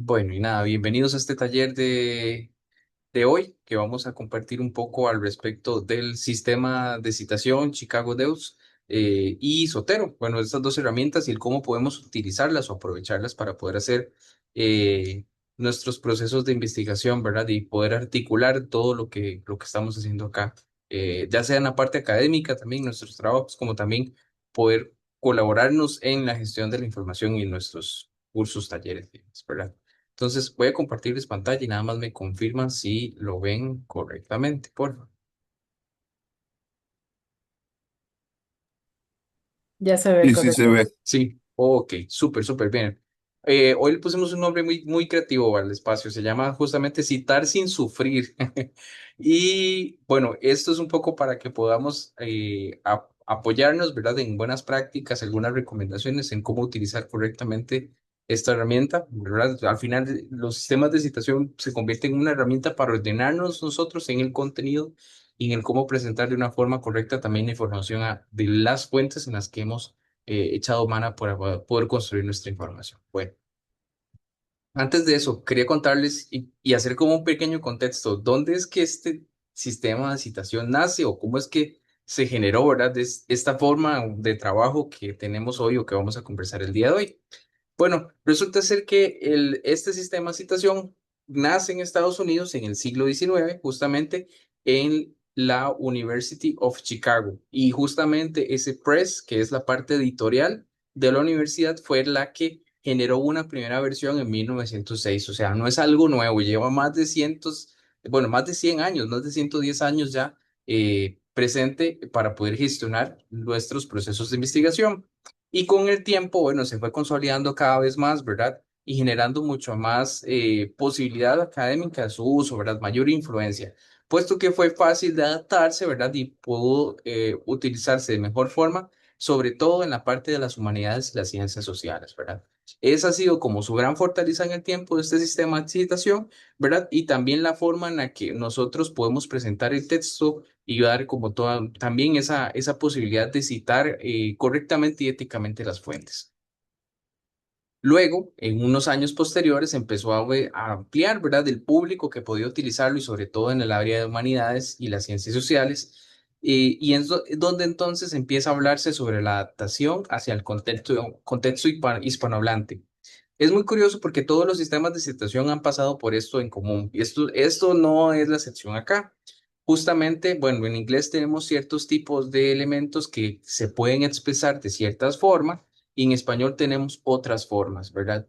Bueno, y nada, bienvenidos a este taller de hoy, que vamos a compartir un poco al respecto del sistema de citación Chicago Deus y Sotero. Bueno, estas dos herramientas y el cómo podemos utilizarlas o aprovecharlas para poder hacer nuestros procesos de investigación, ¿verdad? Y poder articular todo lo que estamos haciendo acá, ya sea en la parte académica, también nuestros trabajos, como también poder colaborarnos en la gestión de la información y en nuestros cursos, talleres, y demás, ¿verdad? Entonces voy a compartirles pantalla y nada más me confirman si lo ven correctamente, por favor. Ya se ve Sí, sí se correcto. ve. Sí, ok, súper, súper bien. Hoy le pusimos un nombre muy, muy creativo al espacio, se llama justamente Citar sin sufrir. Y bueno, esto es un poco para que podamos apoyarnos, ¿verdad? En buenas prácticas, algunas recomendaciones en cómo utilizar correctamente esta herramienta, ¿verdad? Al final, los sistemas de citación se convierten en una herramienta para ordenarnos nosotros en el contenido y en el cómo presentar de una forma correcta también la información de las fuentes en las que hemos echado mano para poder construir nuestra información. Bueno, antes de eso, quería contarles y hacer como un pequeño contexto. ¿Dónde es que este sistema de citación nace o cómo es que se generó, ¿verdad? Esta forma de trabajo que tenemos hoy o que vamos a conversar el día de hoy. Bueno, resulta ser que este sistema de citación nace en Estados Unidos en el siglo XIX, justamente en la University of Chicago. Y justamente ese press, que es la parte editorial de la universidad, fue la que generó una primera versión en 1906. O sea, no es algo nuevo, lleva más de bueno, más de 100 años, más de 110 años ya presente para poder gestionar nuestros procesos de investigación. Y con el tiempo, bueno, se fue consolidando cada vez más, ¿verdad? Y generando mucho más posibilidad académica de su uso, ¿verdad? Mayor influencia, puesto que fue fácil de adaptarse, ¿verdad? Y pudo utilizarse de mejor forma, sobre todo en la parte de las humanidades y las ciencias sociales, ¿verdad? Esa ha sido como su gran fortaleza en el tiempo de este sistema de citación, ¿verdad? Y también la forma en la que nosotros podemos presentar el texto y dar como toda, también esa posibilidad de citar correctamente y éticamente las fuentes. Luego, en unos años posteriores, empezó a ampliar, ¿verdad?, el público que podía utilizarlo y sobre todo en el área de humanidades y las ciencias sociales, y es donde entonces empieza a hablarse sobre la adaptación hacia el contexto hispanohablante. Es muy curioso porque todos los sistemas de citación han pasado por esto en común. Y esto no es la excepción acá. Justamente, bueno, en inglés tenemos ciertos tipos de elementos que se pueden expresar de ciertas formas y en español tenemos otras formas, ¿verdad?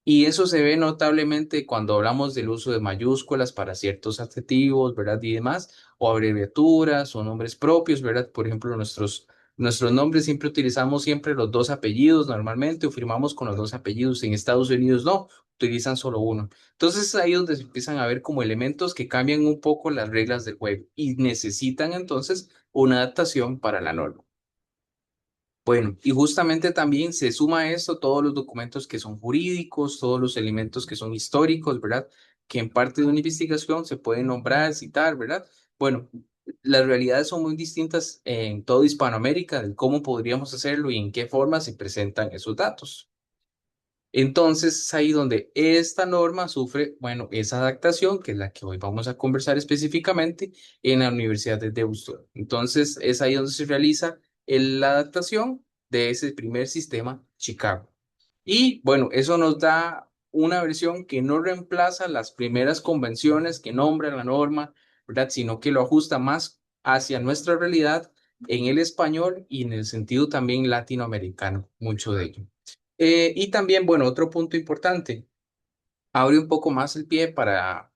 Y eso se ve notablemente cuando hablamos del uso de mayúsculas para ciertos adjetivos, ¿verdad? Y demás, o abreviaturas o nombres propios, ¿verdad? Por ejemplo, nuestros nombres siempre utilizamos siempre los dos apellidos normalmente o firmamos con los dos apellidos. En Estados Unidos no, utilizan solo uno. Entonces es ahí donde se empiezan a ver como elementos que cambian un poco las reglas del juego y necesitan entonces una adaptación para la norma. Bueno, y justamente también se suma a esto todos los documentos que son jurídicos, todos los elementos que son históricos, ¿verdad? Que en parte de una investigación se pueden nombrar, citar, ¿verdad? Bueno, las realidades son muy distintas en toda Hispanoamérica de cómo podríamos hacerlo y en qué forma se presentan esos datos. Entonces es ahí donde esta norma sufre, bueno, esa adaptación, que es la que hoy vamos a conversar específicamente en la Universidad de Deusto. Entonces es ahí donde se realiza la adaptación de ese primer sistema Chicago. Y bueno, eso nos da una versión que no reemplaza las primeras convenciones que nombran la norma, ¿verdad? Sino que lo ajusta más hacia nuestra realidad en el español y en el sentido también latinoamericano, mucho de ello. Y también, bueno, otro punto importante, abre un poco más el pie para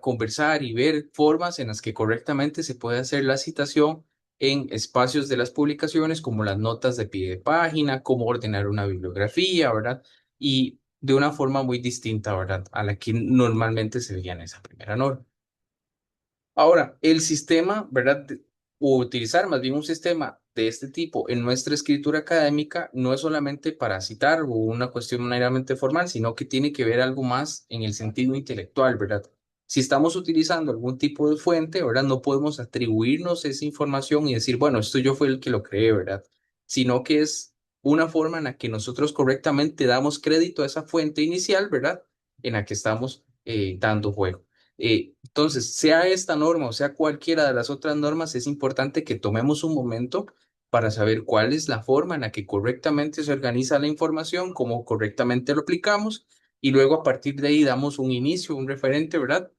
conversar y ver formas en las que correctamente se puede hacer la citación en espacios de las publicaciones, como las notas de pie de página, cómo ordenar una bibliografía, ¿verdad? Y de una forma muy distinta, ¿verdad? A la que normalmente se veía en esa primera norma. Ahora, el sistema, ¿verdad? O utilizar más bien un sistema de este tipo en nuestra escritura académica no es solamente para citar o una cuestión meramente formal, sino que tiene que ver algo más en el sentido intelectual, ¿verdad? Si estamos utilizando algún tipo de fuente, ¿verdad? No podemos atribuirnos esa información y decir, bueno, esto yo fui el que lo creé, ¿verdad? Sino que es una forma en la que nosotros correctamente damos crédito a esa fuente inicial, ¿verdad? En la que estamos dando juego. Entonces, sea esta norma o sea cualquiera de las otras normas, es importante que tomemos un momento para saber cuál es la forma en la que correctamente se organiza la información, cómo correctamente lo aplicamos y luego a partir de ahí damos un inicio, un referente, ¿verdad?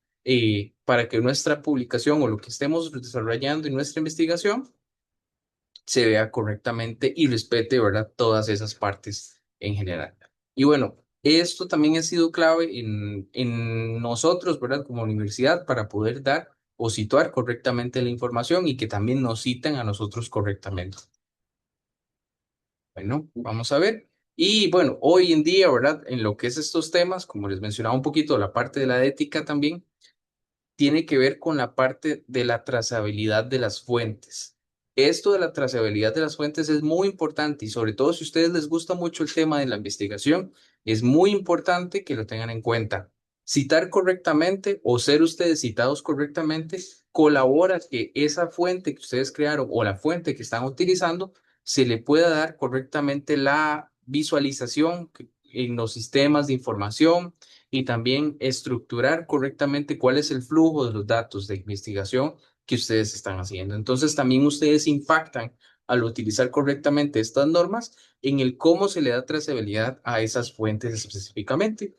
Para que nuestra publicación o lo que estemos desarrollando en nuestra investigación se vea correctamente y respete, ¿verdad? Todas esas partes en general. Y bueno, esto también ha sido clave en nosotros, ¿verdad? Como universidad para poder dar o situar correctamente la información y que también nos citen a nosotros correctamente. Bueno, vamos a ver. Y bueno, hoy en día, ¿verdad? En lo que es estos temas, como les mencionaba un poquito, la parte de la ética también tiene que ver con la parte de la trazabilidad de las fuentes. Esto de la trazabilidad de las fuentes es muy importante y sobre todo si a ustedes les gusta mucho el tema de la investigación, es muy importante que lo tengan en cuenta. Citar correctamente o ser ustedes citados correctamente colabora que esa fuente que ustedes crearon o la fuente que están utilizando se le pueda dar correctamente la visualización en los sistemas de información y también estructurar correctamente cuál es el flujo de los datos de investigación que ustedes están haciendo. Entonces, también ustedes impactan al utilizar correctamente estas normas en el cómo se le da trazabilidad a esas fuentes específicamente.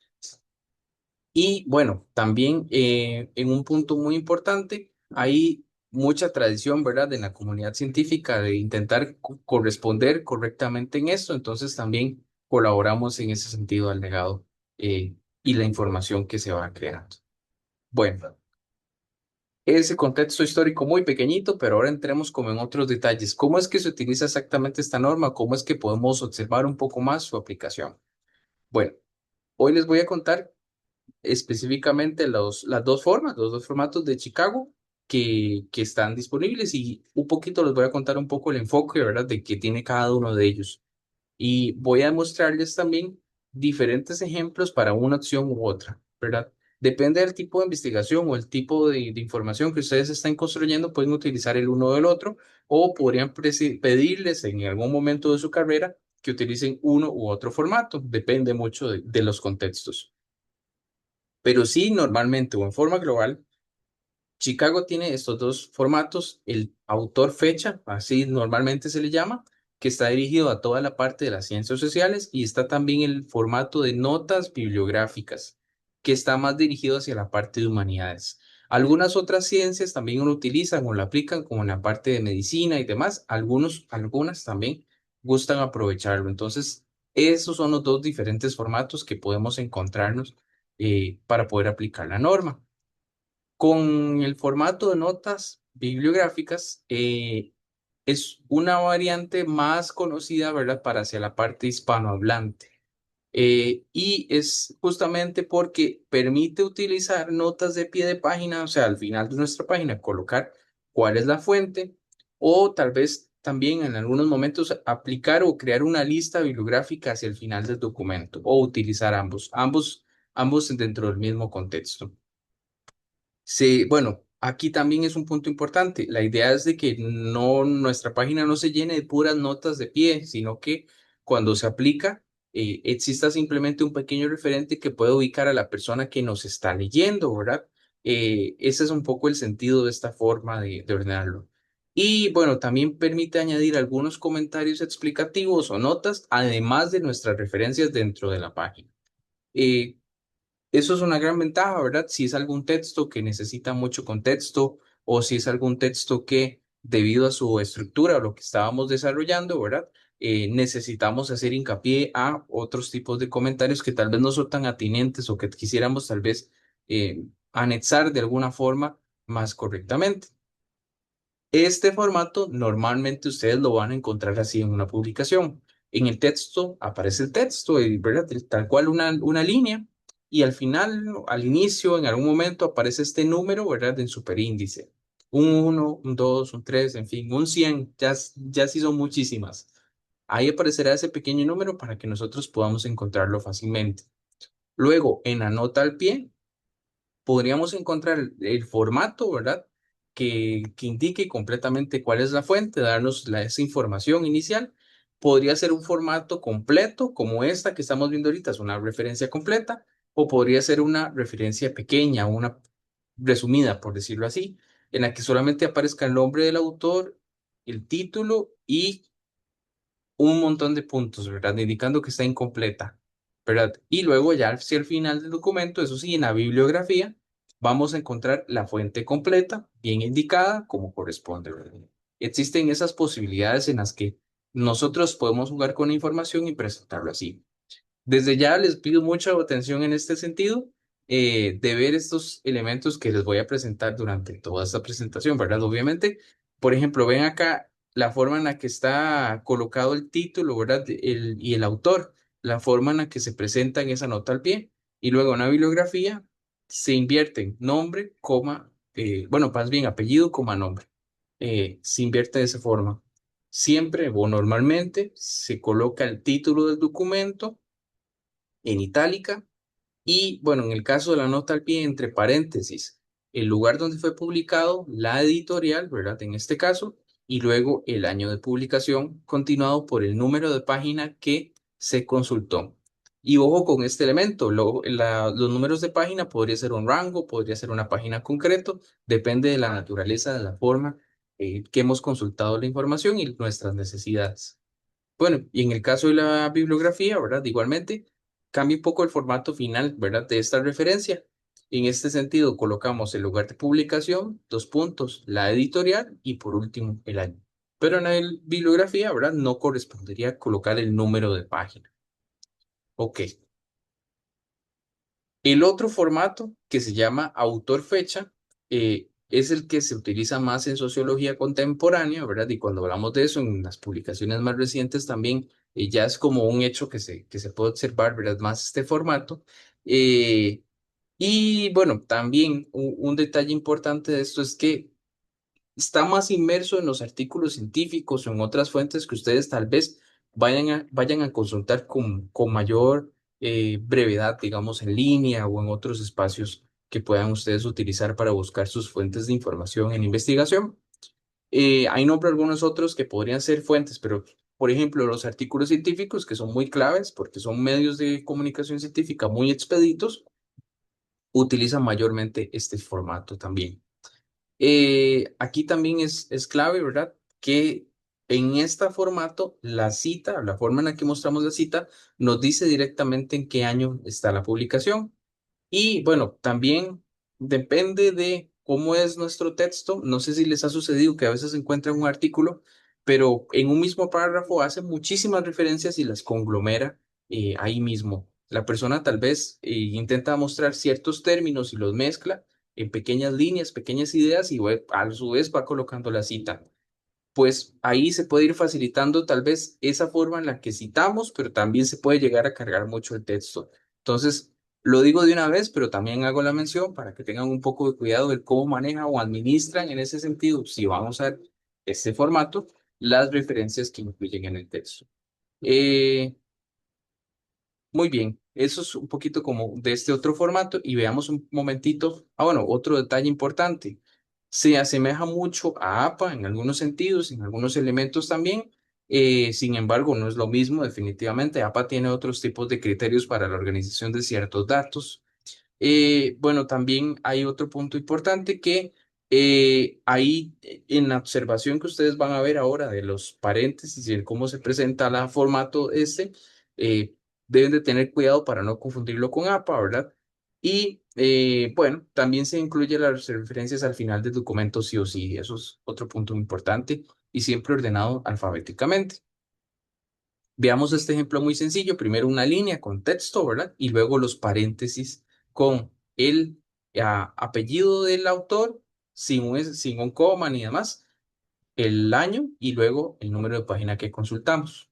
Y bueno, también en un punto muy importante, hay mucha tradición, ¿verdad?, en la comunidad científica de intentar corresponder correctamente en esto, entonces también colaboramos en ese sentido al legado y la información que se va creando. Bueno, ese contexto histórico muy pequeñito, pero ahora entremos como en otros detalles. ¿Cómo es que se utiliza exactamente esta norma? ¿Cómo es que podemos observar un poco más su aplicación? Bueno, hoy les voy a contar específicamente las dos formas, los dos formatos de Chicago que están disponibles y un poquito les voy a contar un poco el enfoque, ¿verdad?, de que tiene cada uno de ellos. Y voy a mostrarles también diferentes ejemplos para una opción u otra, ¿verdad? Depende del tipo de investigación o el tipo de información que ustedes estén construyendo, pueden utilizar el uno del otro o podrían pedirles en algún momento de su carrera que utilicen uno u otro formato, depende mucho de los contextos. Pero sí, normalmente o en forma global, Chicago tiene estos dos formatos, el autor fecha, así normalmente se le llama, que está dirigido a toda la parte de las ciencias sociales y está también el formato de notas bibliográficas, que está más dirigido hacia la parte de humanidades. Algunas otras ciencias también lo utilizan o lo aplican como en la parte de medicina y demás. Algunas también gustan aprovecharlo. Entonces, esos son los dos diferentes formatos que podemos encontrarnos para poder aplicar la norma. Con el formato de notas bibliográficas, es una variante más conocida, ¿verdad?, para hacia la parte hispanohablante. Y es justamente porque permite utilizar notas de pie de página, o sea, al final de nuestra página, colocar cuál es la fuente o tal vez también en algunos momentos aplicar o crear una lista bibliográfica hacia el final del documento o utilizar ambos dentro del mismo contexto. Sí, bueno, aquí también es un punto importante. La idea es de que no, nuestra página no se llene de puras notas de pie, sino que cuando se aplica, exista simplemente un pequeño referente que pueda ubicar a la persona que nos está leyendo, ¿verdad? Ese es un poco el sentido de esta forma de ordenarlo. Y bueno, también permite añadir algunos comentarios explicativos o notas, además de nuestras referencias dentro de la página. Eh, Eso es una gran ventaja, ¿verdad? Si es algún texto que necesita mucho contexto o si es algún texto que, debido a su estructura o lo que estábamos desarrollando, ¿verdad? Necesitamos hacer hincapié a otros tipos de comentarios que tal vez no son tan atinentes o que quisiéramos tal vez anexar de alguna forma más correctamente. Este formato normalmente ustedes lo van a encontrar así en una publicación. En el texto aparece el texto, ¿verdad? Tal cual una línea. Y al final, al inicio, en algún momento aparece este número, ¿verdad? En superíndice. Un 1, un 2, un 3, en fin, un 100. Ya sí son muchísimas. Ahí aparecerá ese pequeño número para que nosotros podamos encontrarlo fácilmente. Luego, en la nota al pie, podríamos encontrar el formato, ¿verdad? Que indique completamente cuál es la fuente, darnos esa información inicial, podría ser un formato completo, como esta que estamos viendo ahorita, es una referencia completa, o podría ser una referencia pequeña, una resumida, por decirlo así, en la que solamente aparezca el nombre del autor, el título y un montón de puntos, ¿verdad? Indicando que está incompleta, ¿verdad? Y luego ya hacia el final del documento, eso sí, en la bibliografía, vamos a encontrar la fuente completa, bien indicada, como corresponde, ¿verdad? Existen esas posibilidades en las que nosotros podemos jugar con la información y presentarlo así. Desde ya les pido mucha atención en este sentido, de ver estos elementos que les voy a presentar durante toda esta presentación, ¿verdad? Obviamente, por ejemplo, ven acá la forma en la que está colocado el título, ¿verdad? Y el autor, la forma en la que se presenta en esa nota al pie. Y luego en la bibliografía se invierten nombre, coma, bueno, más bien apellido, coma, nombre. Se invierte de esa forma. Siempre o normalmente se coloca el título del documento en itálica y, bueno, en el caso de la nota al pie, entre paréntesis, el lugar donde fue publicado, la editorial, ¿verdad? En este caso, y luego el año de publicación, continuado por el número de página que se consultó. Y ojo con este elemento, los números de página podría ser un rango, podría ser una página concreto, depende de la naturaleza, de la forma que hemos consultado la información y nuestras necesidades. Bueno, y en el caso de la bibliografía, ¿verdad? Igualmente, cambia un poco el formato final, ¿verdad? De esta referencia. En este sentido, colocamos el lugar de publicación, dos puntos, la editorial y por último el año. Pero en la bibliografía, ¿verdad? No correspondería colocar el número de página. Ok. El otro formato que se llama autor-fecha es el que se utiliza más en sociología contemporánea, ¿verdad? Y cuando hablamos de eso, en las publicaciones más recientes también, ya es como un hecho que se puede observar, ¿verdad? Más este formato. Eh, y bueno, también un detalle importante de esto es que está más inmerso en los artículos científicos o en otras fuentes que ustedes tal vez vayan a consultar con mayor brevedad, digamos, en línea o en otros espacios que puedan ustedes utilizar para buscar sus fuentes de información en investigación. Hay nombro algunos otros que podrían ser fuentes, pero por ejemplo, los artículos científicos que son muy claves porque son medios de comunicación científica muy expeditos, utilizan mayormente este formato también. Aquí también es clave, ¿verdad? Que en este formato, la cita, la forma en la que mostramos la cita, nos dice directamente en qué año está la publicación. Y bueno, también depende de cómo es nuestro texto. No sé si les ha sucedido que a veces encuentran un artículo, pero en un mismo párrafo hace muchísimas referencias y las conglomera ahí mismo. La persona tal vez intenta mostrar ciertos términos y los mezcla en pequeñas líneas, pequeñas ideas y a su vez va colocando la cita. Pues ahí se puede ir facilitando tal vez esa forma en la que citamos, pero también se puede llegar a cargar mucho el texto. Entonces, lo digo de una vez, pero también hago la mención para que tengan un poco de cuidado de cómo manejan o administran en ese sentido, si van a usar este formato, las referencias que incluyen en el texto. Eh, Muy bien, eso es un poquito como de este otro formato y veamos un momentito. Ah, bueno, otro detalle importante. Se asemeja mucho a APA en algunos sentidos, en algunos elementos también. Sin embargo, no es lo mismo definitivamente. APA tiene otros tipos de criterios para la organización de ciertos datos. Bueno, también hay otro punto importante que ahí en la observación que ustedes van a ver ahora de los paréntesis y de cómo se presenta el formato este, eh, deben de tener cuidado para no confundirlo con APA, ¿verdad? Y bueno, también se incluye las referencias al final del documento sí o sí, eso es otro punto muy importante y siempre ordenado alfabéticamente. Veamos este ejemplo muy sencillo. Primero una línea con texto, ¿verdad? Y luego los paréntesis con el apellido del autor, sin un coma ni demás, el año y luego el número de página que consultamos.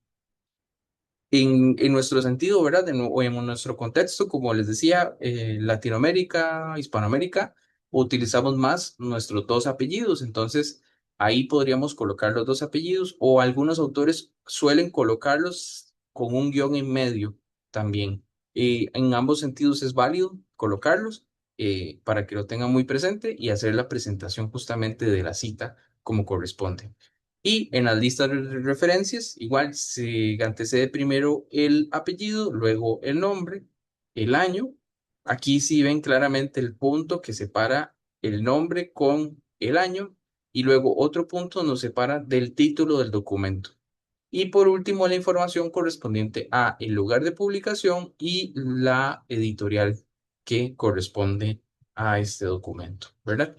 En nuestro sentido, ¿verdad? O en nuestro contexto, como les decía, Latinoamérica, Hispanoamérica, utilizamos más nuestros dos apellidos. Entonces, ahí podríamos colocar los dos apellidos o algunos autores suelen colocarlos con un guión en medio también. En ambos sentidos es válido colocarlos para que lo tengan muy presente y hacer la presentación justamente de la cita como corresponde. Y en las listas de referencias, igual se antecede primero el apellido, luego el nombre, el año. Aquí sí ven claramente el punto que separa el nombre con el año y luego otro punto nos separa del título del documento. Y por último, la información correspondiente a el lugar de publicación y la editorial que corresponde a este documento, ¿verdad?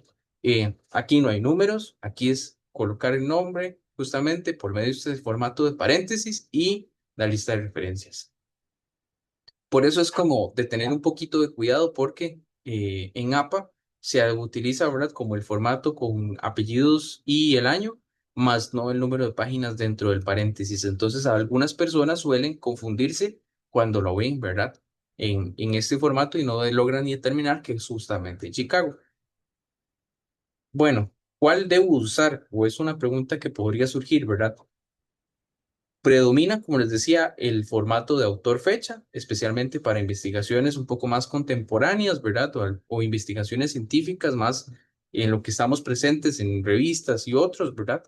Aquí no hay números, aquí es colocar el nombre justamente por medio de este formato de paréntesis y la lista de referencias. Por eso es como de tener un poquito de cuidado porque en APA se utiliza, ¿verdad? Como el formato con apellidos y el año, más no el número de páginas dentro del paréntesis. Entonces, algunas personas suelen confundirse cuando lo ven, ¿verdad? En este formato y no logran ni determinar que es justamente Chicago. Bueno, ¿cuál debo usar? O es una pregunta que podría surgir, ¿verdad? Predomina, como les decía, el formato de autor-fecha, especialmente para investigaciones un poco más contemporáneas, ¿verdad? O investigaciones científicas más en lo que estamos presentes en revistas y otros, ¿verdad?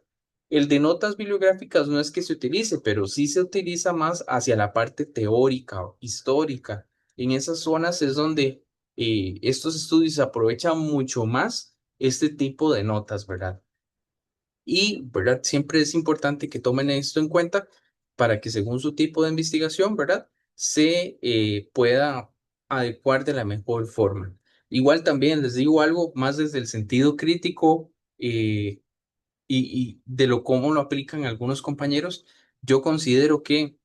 El de notas bibliográficas no es que se utilice, pero sí se utiliza más hacia la parte teórica o histórica. En esas zonas es donde estos estudios aprovechan mucho más este tipo de notas, ¿verdad? Y, ¿verdad? Siempre es importante que tomen esto en cuenta para que según su tipo de investigación, ¿verdad? Se pueda adecuar de la mejor forma. Igual también les digo algo más desde el sentido crítico y de lo cómo lo aplican algunos compañeros. Yo considero que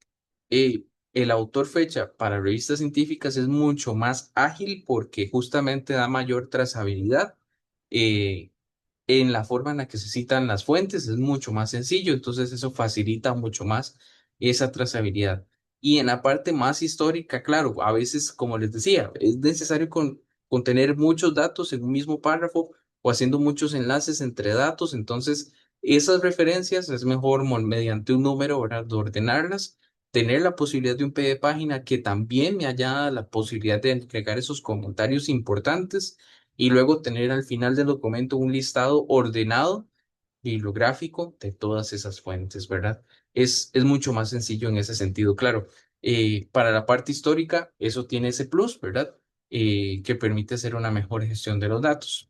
el autor fecha para revistas científicas es mucho más ágil porque justamente da mayor trazabilidad. eh, en la forma en la que se citan las fuentes es mucho más sencillo, entonces eso facilita mucho más esa trazabilidad. Y en la parte más histórica, claro, a veces, como les decía, es necesario contener muchos datos en un mismo párrafo o haciendo muchos enlaces entre datos, entonces esas referencias es mejor mediante un número, ¿verdad? De ordenarlas, tener la posibilidad de un pie de página que también me haya la posibilidad de agregar esos comentarios importantes y luego tener al final del documento un listado ordenado bibliográfico de todas esas fuentes, ¿verdad? Es mucho más sencillo en ese sentido, claro. Para la parte histórica, eso tiene ese plus, ¿verdad? Que permite hacer una mejor gestión de los datos.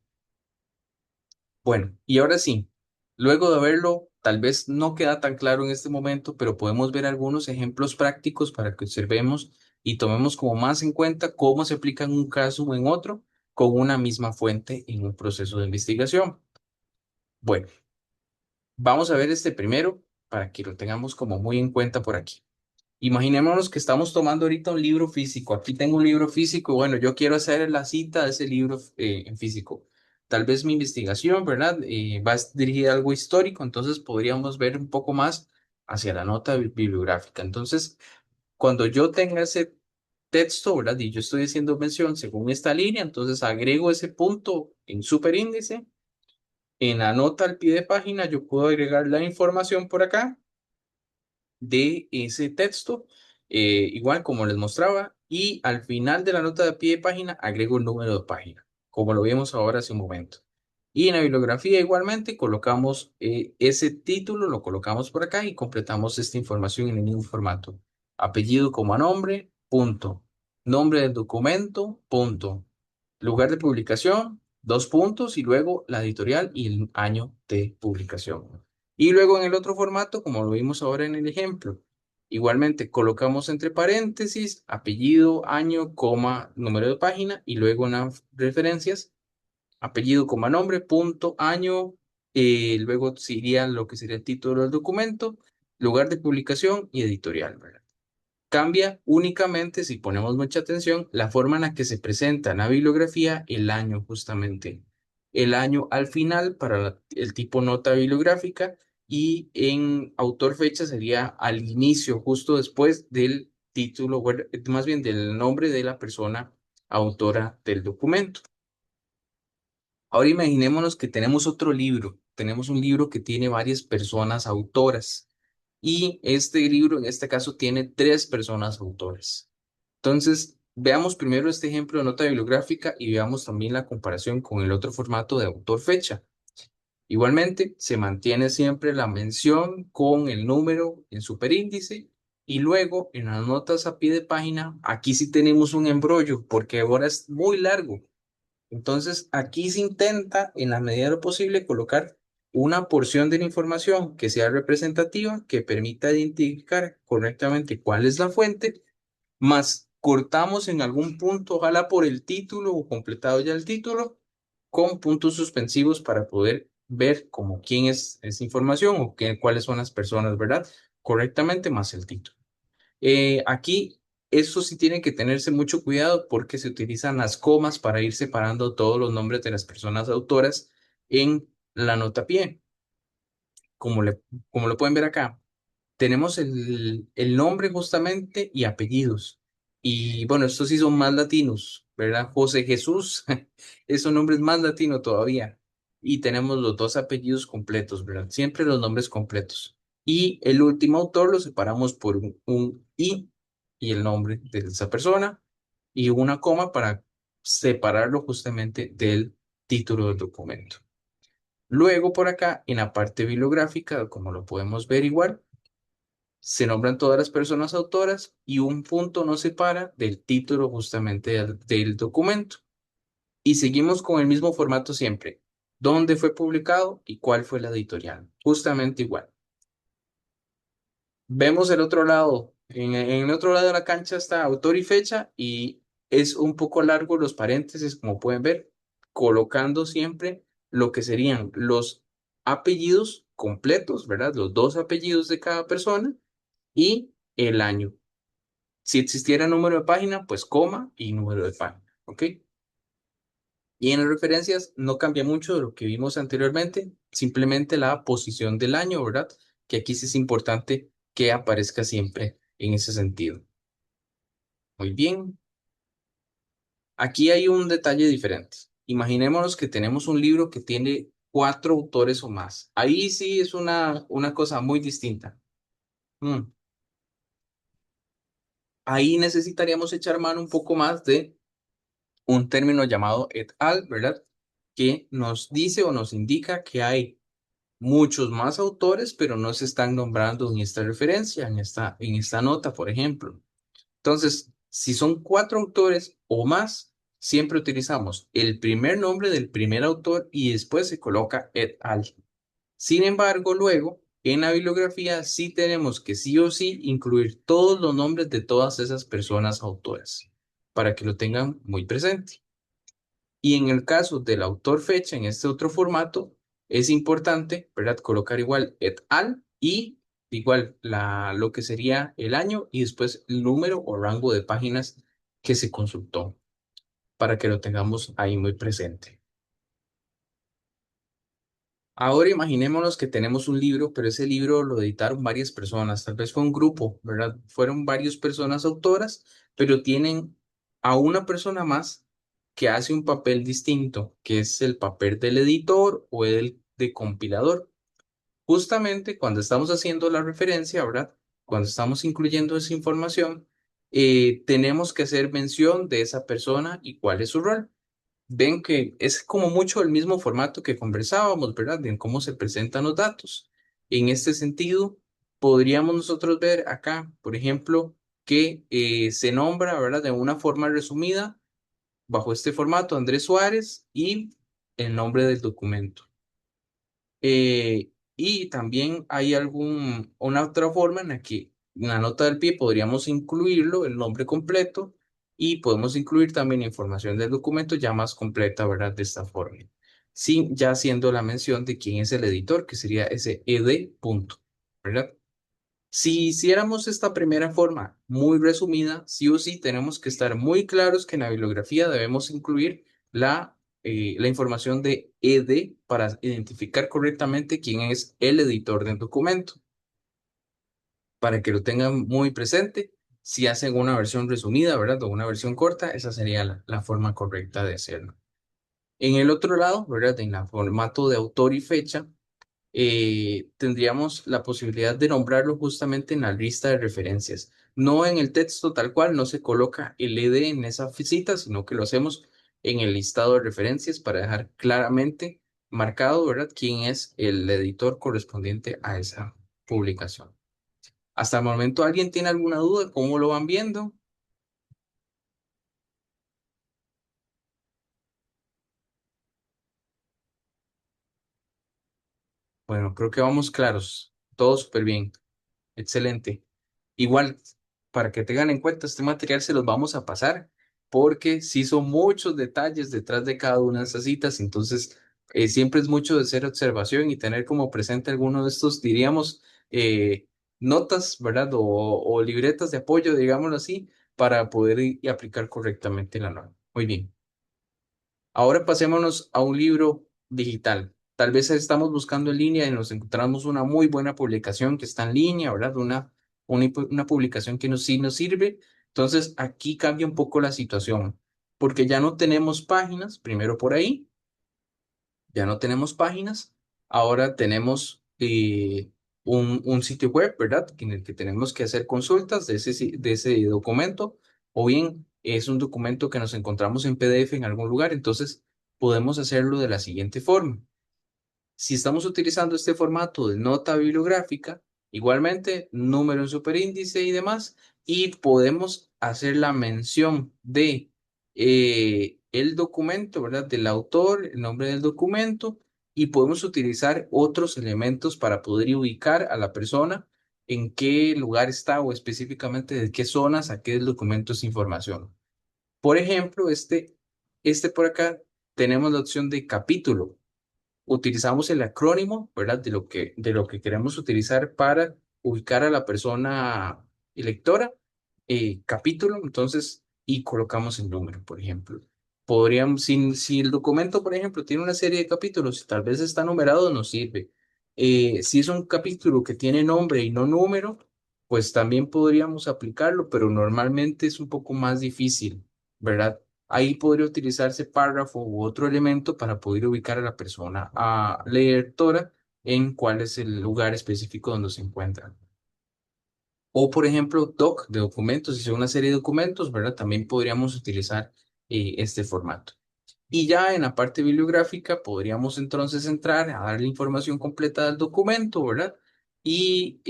Bueno, y ahora sí, luego de verlo, tal vez no queda tan claro en este momento, pero podemos ver algunos ejemplos prácticos para que observemos y tomemos como más en cuenta cómo se aplica en un caso o en otro con una misma fuente en un proceso de investigación. Bueno, vamos a ver este primero para que lo tengamos como muy en cuenta por aquí. Imaginémonos que estamos tomando ahorita un libro físico. Aquí tengo un libro físico y bueno, yo quiero hacer la cita de ese libro en físico. Tal vez mi investigación, ¿verdad? Va dirigida a algo histórico, entonces podríamos ver un poco más hacia la nota bibliográfica. Entonces, cuando yo tenga ese texto, ¿verdad? Y yo estoy haciendo mención según esta línea, entonces agrego ese punto en superíndice. En la nota al pie de página, yo puedo agregar la información por acá de ese texto, igual como les mostraba, y al final de la nota de pie de página agrego el número de página, como lo vimos ahora hace un momento. Y en la bibliografía igualmente colocamos ese título, lo colocamos por acá y completamos esta información en el mismo formato. Apellido como a nombre, punto. Nombre del documento, punto. Lugar de publicación, dos puntos y luego la editorial y el año de publicación. Y luego en el otro formato, como lo vimos ahora en el ejemplo, igualmente colocamos entre paréntesis apellido, año, coma, número de página y luego en las referencias, apellido, coma, nombre, punto, año, luego sería lo que sería el título del documento, lugar de publicación y editorial, ¿verdad? Cambia únicamente, si ponemos mucha atención, la forma en la que se presenta en la bibliografía el año justamente. El año al final para el tipo nota bibliográfica y en autor fecha sería al inicio, justo después del título, bueno, más bien del nombre de la persona autora del documento. Ahora imaginémonos que tenemos otro libro, tenemos un libro que tiene varias personas autoras y este libro en este caso tiene tres personas autoras. Entonces, veamos primero este ejemplo de nota bibliográfica y veamos también la comparación con el otro formato de autor-fecha. Igualmente, se mantiene siempre la mención con el número en superíndice y luego en las notas a pie de página, aquí sí tenemos un embrollo porque ahora es muy largo. Entonces, aquí se intenta, en la medida de lo posible, colocar una porción de la información que sea representativa, que permita identificar correctamente cuál es la fuente, más cortamos en algún punto, ojalá por el título o completado ya el título, con puntos suspensivos para poder ver como quién es esa información o cuáles son las personas, ¿verdad? Correctamente, más el título. Aquí, eso sí tiene que tenerse mucho cuidado porque se utilizan las comas para ir separando todos los nombres de las personas autoras en la nota a pie. Como le, como lo pueden ver acá, tenemos el nombre justamente y apellidos. Y bueno, estos sí son más latinos, ¿verdad? José Jesús, es un nombre más latino todavía. Y tenemos los dos apellidos completos, ¿verdad? Siempre los nombres completos. Y el último autor lo separamos por un I y el nombre de esa persona y una coma para separarlo justamente del título del documento. Luego por acá, en la parte bibliográfica, como lo podemos ver igual, se nombran todas las personas autoras y un punto nos separa del título justamente del documento. Y seguimos con el mismo formato siempre. ¿Dónde fue publicado y cuál fue la editorial? Justamente igual. Vemos el otro lado. En el otro lado de la cancha está autor y fecha y es un poco largo los paréntesis, como pueden ver, colocando siempre lo que serían los apellidos completos, ¿verdad? Los dos apellidos de cada persona y el año. Si existiera número de página, pues coma y número de página, ¿ok? Y en las referencias no cambia mucho de lo que vimos anteriormente, simplemente la posición del año, ¿verdad? Que aquí sí es importante que aparezca siempre en ese sentido. Muy bien. Aquí hay un detalle diferente. Imaginémonos que tenemos un libro que tiene cuatro autores o más. Ahí sí es una cosa muy distinta. Mm. Ahí necesitaríamos echar mano un poco más de un término llamado et al, ¿verdad? Que nos dice o nos indica que hay muchos más autores, pero no se están nombrando en esta referencia, en esta nota, por ejemplo. Entonces, si son cuatro autores o más, siempre utilizamos el primer nombre del primer autor y después se coloca et al. Sin embargo, luego, en la bibliografía sí tenemos que sí o sí incluir todos los nombres de todas esas personas autoras, para que lo tengan muy presente. Y en el caso del autor fecha, en este otro formato, es importante, ¿verdad? Colocar igual et al y igual lo que sería el año y después el número o rango de páginas que se consultó para que lo tengamos ahí muy presente. Ahora imaginémonos que tenemos un libro, pero ese libro lo editaron varias personas, tal vez fue un grupo, ¿verdad? Fueron varias personas autoras, pero tienen a una persona más que hace un papel distinto, que es el papel del editor o el de compilador. Justamente cuando estamos haciendo la referencia, ¿verdad? Cuando estamos incluyendo esa información, tenemos que hacer mención de esa persona y cuál es su rol. Ven que es como mucho el mismo formato que conversábamos, ¿verdad? En cómo se presentan los datos. En este sentido, podríamos nosotros ver acá, por ejemplo, que se nombra, ¿verdad? De una forma resumida, bajo este formato, Andrés Suárez y el nombre del documento. Y también hay una otra forma en la que en la nota del pie podríamos incluirlo, el nombre completo, y podemos incluir también información del documento ya más completa, ¿verdad? De esta forma. Sin ya haciendo la mención de quién es el editor, que sería ese ed punto, ¿verdad? Si hiciéramos esta primera forma muy resumida, sí o sí tenemos que estar muy claros que en la bibliografía debemos incluir la información de ED para identificar correctamente quién es el editor del documento. Para que lo tengan muy presente, si hacen una versión resumida, ¿verdad? O una versión corta, esa sería la forma correcta de hacerlo. En el otro lado, ¿verdad? En el formato de autor y fecha tendríamos la posibilidad de nombrarlo justamente en la lista de referencias. No en el texto tal cual, no se coloca el ED en esa cita, sino que lo hacemos en el listado de referencias para dejar claramente marcado, ¿verdad? Quién es el editor correspondiente a esa publicación. Hasta el momento, ¿alguien tiene alguna duda? ¿Cómo lo van viendo? Bueno, creo que vamos claros. Todo súper bien. Excelente. Igual, para que tengan en cuenta, este material se los vamos a pasar porque sí son muchos detalles detrás de cada una de esas citas, entonces siempre es mucho de hacer observación y tener como presente alguno de estos, diríamos, notas, ¿verdad? O libretas de apoyo, digámoslo así, para poder y aplicar correctamente la norma. Muy bien. Ahora pasémonos a un libro digital. Tal vez estamos buscando en línea y nos encontramos una muy buena publicación que está en línea, ¿verdad? Una publicación que sí nos sirve. Entonces, aquí cambia un poco la situación, porque ya no tenemos páginas, primero por ahí, ya no tenemos páginas, ahora tenemos un sitio web, ¿verdad? En el que tenemos que hacer consultas de ese documento, o bien es un documento que nos encontramos en PDF en algún lugar, entonces podemos hacerlo de la siguiente forma. Si estamos utilizando este formato de nota bibliográfica, igualmente número en superíndice y demás, y podemos hacer la mención de el documento, ¿verdad? Del autor, el nombre del documento, y podemos utilizar otros elementos para poder ubicar a la persona en qué lugar está o específicamente de qué zona saqué el documento esa información. Por ejemplo, este por acá tenemos la opción de capítulo. Utilizamos el acrónimo, ¿verdad? De lo que queremos utilizar para ubicar a la persona electora, capítulo, entonces, y colocamos el número, por ejemplo. Podríamos, si el documento, por ejemplo, tiene una serie de capítulos y tal vez está numerado, nos sirve. Si es un capítulo que tiene nombre y no número, pues también podríamos aplicarlo, pero normalmente es un poco más difícil, ¿verdad? Ahí podría utilizarse párrafo u otro elemento para poder ubicar a la persona, a la lectora, en cuál es el lugar específico donde se encuentra. O, por ejemplo, doc de documentos, si son una serie de documentos, ¿verdad? También podríamos utilizar este formato. Y ya en la parte bibliográfica podríamos entonces entrar a dar la información completa del documento, ¿verdad? Y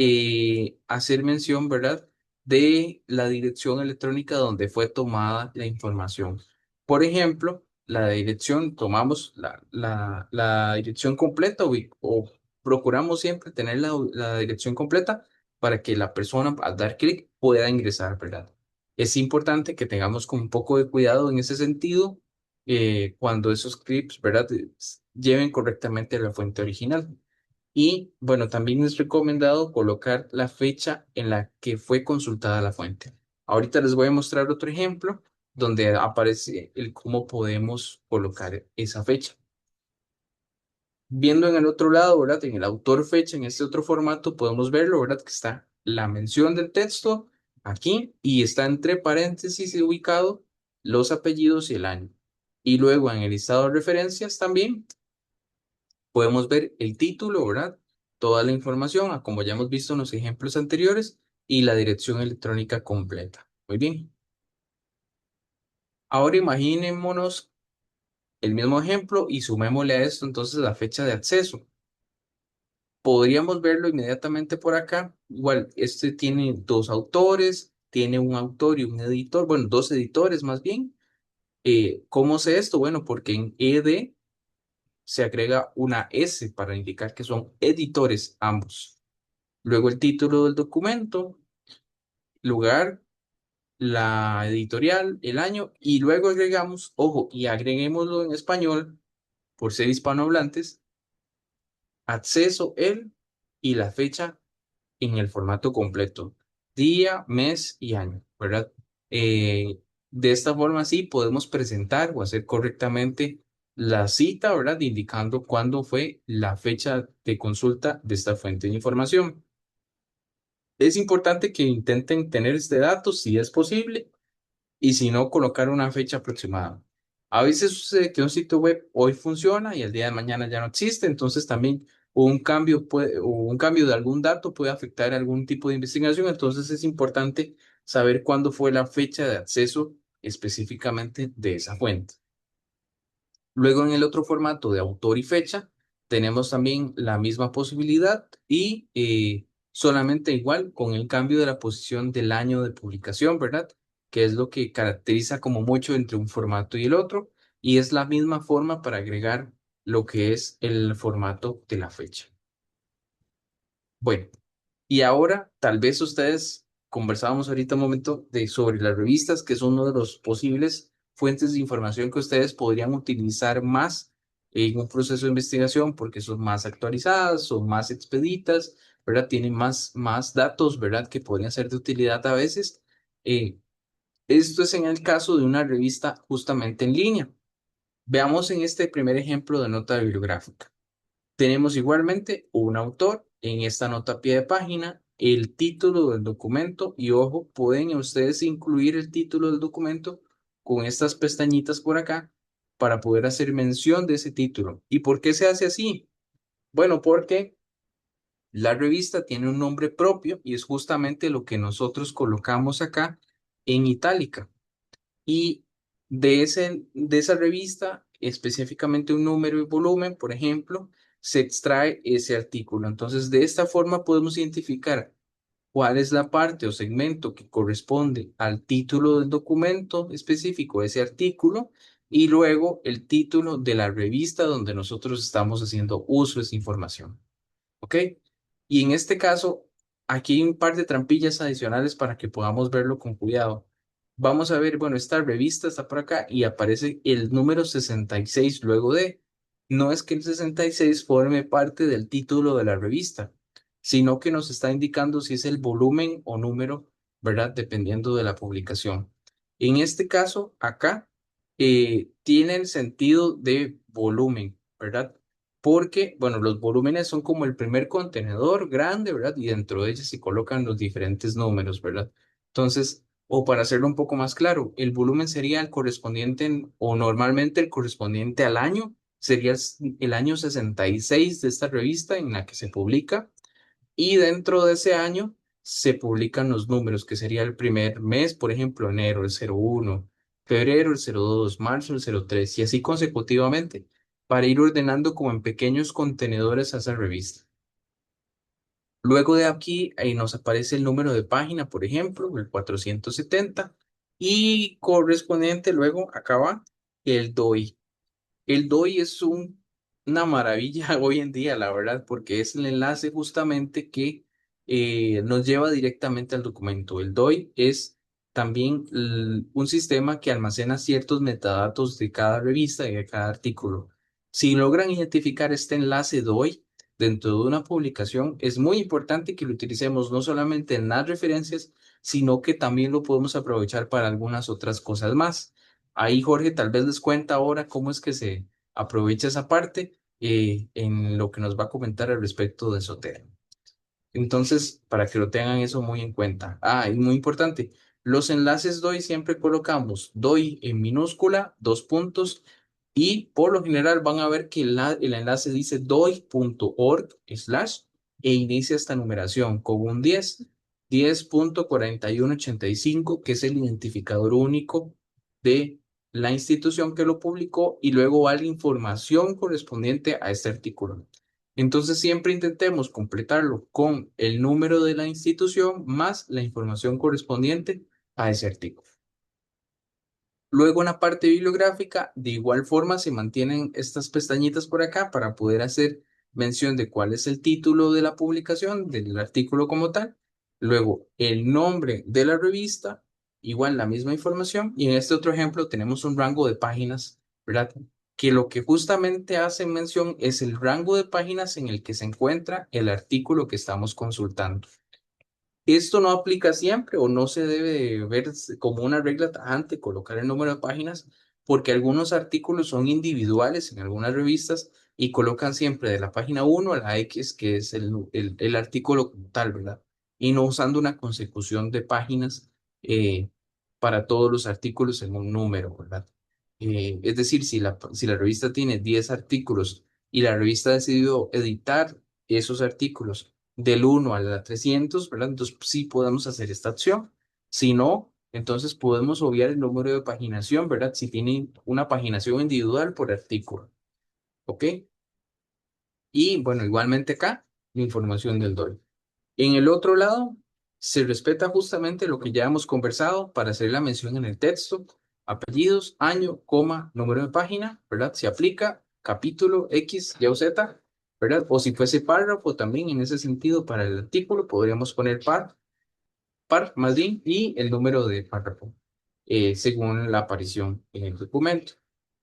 hacer mención, ¿verdad? De la dirección electrónica donde fue tomada la información. Por ejemplo, la dirección, tomamos la dirección completa o procuramos siempre tener la dirección completa para que la persona al dar clic pueda ingresar, ¿verdad? Es importante que tengamos con un poco de cuidado en ese sentido cuando esos clips, ¿verdad? Lleven correctamente a la fuente original. Y bueno, también es recomendado colocar la fecha en la que fue consultada la fuente. Ahorita les voy a mostrar otro ejemplo donde aparece el cómo podemos colocar esa fecha. Viendo en el otro lado, ¿verdad? En el autor fecha, en este otro formato, podemos verlo, ¿verdad? Que está la mención del texto aquí y está entre paréntesis ubicado los apellidos y el año. Y luego en el listado de referencias también podemos ver el título, ¿verdad? Toda la información, como ya hemos visto en los ejemplos anteriores, y la dirección electrónica completa. Muy bien. Ahora imaginémonos el mismo ejemplo y sumémosle a esto entonces la fecha de acceso. Podríamos verlo inmediatamente por acá. Igual, este tiene dos autores, tiene un autor y un editor, bueno, dos editores más bien. ¿Cómo sé esto? Bueno, porque en ED se agrega una S para indicar que son editores ambos. Luego el título del documento, lugar, la editorial, el año y luego agregamos, ojo, y agreguémoslo en español por ser hispanohablantes, acceso, el y la fecha en el formato completo, día, mes y año, ¿verdad? De esta forma sí podemos presentar o hacer correctamente la cita, ¿verdad? Indicando cuándo fue la fecha de consulta de esta fuente de información. Es importante que intenten tener este dato si es posible y si no, colocar una fecha aproximada. A veces sucede que un sitio web hoy funciona y el día de mañana ya no existe, entonces también un cambio de algún dato puede afectar algún tipo de investigación, entonces es importante saber cuándo fue la fecha de acceso específicamente de esa fuente. Luego en el otro formato de autor y fecha, tenemos también la misma posibilidad y solamente igual con el cambio de la posición del año de publicación, ¿verdad? Que es lo que caracteriza como mucho entre un formato y el otro. Y es la misma forma para agregar lo que es el formato de la fecha. Bueno, y ahora tal vez ustedes conversábamos ahorita un momento sobre las revistas, que son uno de los posibles fuentes de información que ustedes podrían utilizar más en un proceso de investigación porque son más actualizadas, son más expeditas, ¿verdad? Tienen más datos, ¿verdad? Que podrían ser de utilidad a veces. Eh, Esto es en el caso de una revista justamente en línea. Veamos en este primer ejemplo de nota bibliográfica. Tenemos igualmente un autor en esta nota a pie de página, el título del documento y ojo, pueden ustedes incluir el título del documento con estas pestañitas por acá para poder hacer mención de ese título. ¿Y por qué se hace así? Bueno, porque la revista tiene un nombre propio y es justamente lo que nosotros colocamos acá en itálica. Y de esa revista, específicamente un número y volumen, por ejemplo, se extrae ese artículo. Entonces, de esta forma podemos identificar cuál es la parte o segmento que corresponde al título del documento específico, ese artículo, y luego el título de la revista donde nosotros estamos haciendo uso de esa información. ¿Ok? Y en este caso, aquí hay un par de trampillas adicionales para que podamos verlo con cuidado. Vamos a ver, bueno, esta revista está por acá y aparece el número 66 luego de. No es que el 66 forme parte del título de la revista, sino que nos está indicando si es el volumen o número, ¿verdad? Dependiendo de la publicación. En este caso, acá, tiene el sentido de volumen, ¿verdad? Porque, bueno, los volúmenes son como el primer contenedor grande, ¿verdad? Y dentro de ellos se colocan los diferentes números, ¿verdad? Entonces, o para hacerlo un poco más claro, el volumen sería el correspondiente o normalmente el correspondiente al año, sería el año 66 de esta revista en la que se publica y dentro de ese año se publican los números, que sería el primer mes, por ejemplo, enero, el 01, febrero, el 02, marzo, el 03, y así consecutivamente, para ir ordenando como en pequeños contenedores a esa revista. Luego de aquí, ahí nos aparece el número de página, por ejemplo, el 470, y correspondiente luego acaba el DOI. El DOI es una maravilla hoy en día, la verdad, porque es el enlace justamente que nos lleva directamente al documento. El DOI es también un sistema que almacena ciertos metadatos de cada revista y de cada artículo. Si logran identificar este enlace DOI dentro de una publicación, es muy importante que lo utilicemos no solamente en las referencias, sino que también lo podemos aprovechar para algunas otras cosas más. Ahí Jorge tal vez les cuenta ahora cómo es que se aprovecha esa parte en lo que nos va a comentar al respecto de Sotera. Entonces, para que lo tengan eso muy en cuenta. Ah, y muy importante, los enlaces DOI siempre colocamos DOI en minúscula, dos puntos, y por lo general van a ver que el enlace dice doi.org slash e inicia esta numeración con un 10.4185, que es el identificador único de la institución que lo publicó, y luego va la información correspondiente a este artículo. Entonces siempre intentemos completarlo con el número de la institución más la información correspondiente a ese artículo. Luego en la parte bibliográfica, de igual forma se mantienen estas pestañitas por acá para poder hacer mención de cuál es el título de la publicación, del artículo como tal. Luego el nombre de la revista, igual la misma información. Y en este otro ejemplo tenemos un rango de páginas, ¿verdad? Que lo que justamente hace mención es el rango de páginas en el que se encuentra el artículo que estamos consultando. Esto no aplica siempre o no se debe ver como una regla tajante colocar el número de páginas, porque algunos artículos son individuales en algunas revistas y colocan siempre de la página 1 a la X, que es el artículo como tal, ¿verdad? Y no usando una consecución de páginas para todos los artículos en un número, ¿verdad? Es decir, si la revista tiene 10 artículos y la revista ha decidido editar esos artículos del 1 a la 300, ¿verdad? Entonces sí podemos hacer esta acción. Si no, Entonces podemos obviar el número de paginación, ¿verdad? Si tiene una paginación individual por artículo, ¿ok? Y bueno, igualmente acá, la información del DOI. En el otro lado, se respeta justamente lo que ya hemos conversado para hacer la mención en el texto, apellidos, año, coma, número de página, ¿verdad? Se aplica capítulo X, Y o Z, ¿verdad? O si fuese párrafo también en ese sentido para el artículo podríamos poner par más bien y el número de párrafo según la aparición en el documento.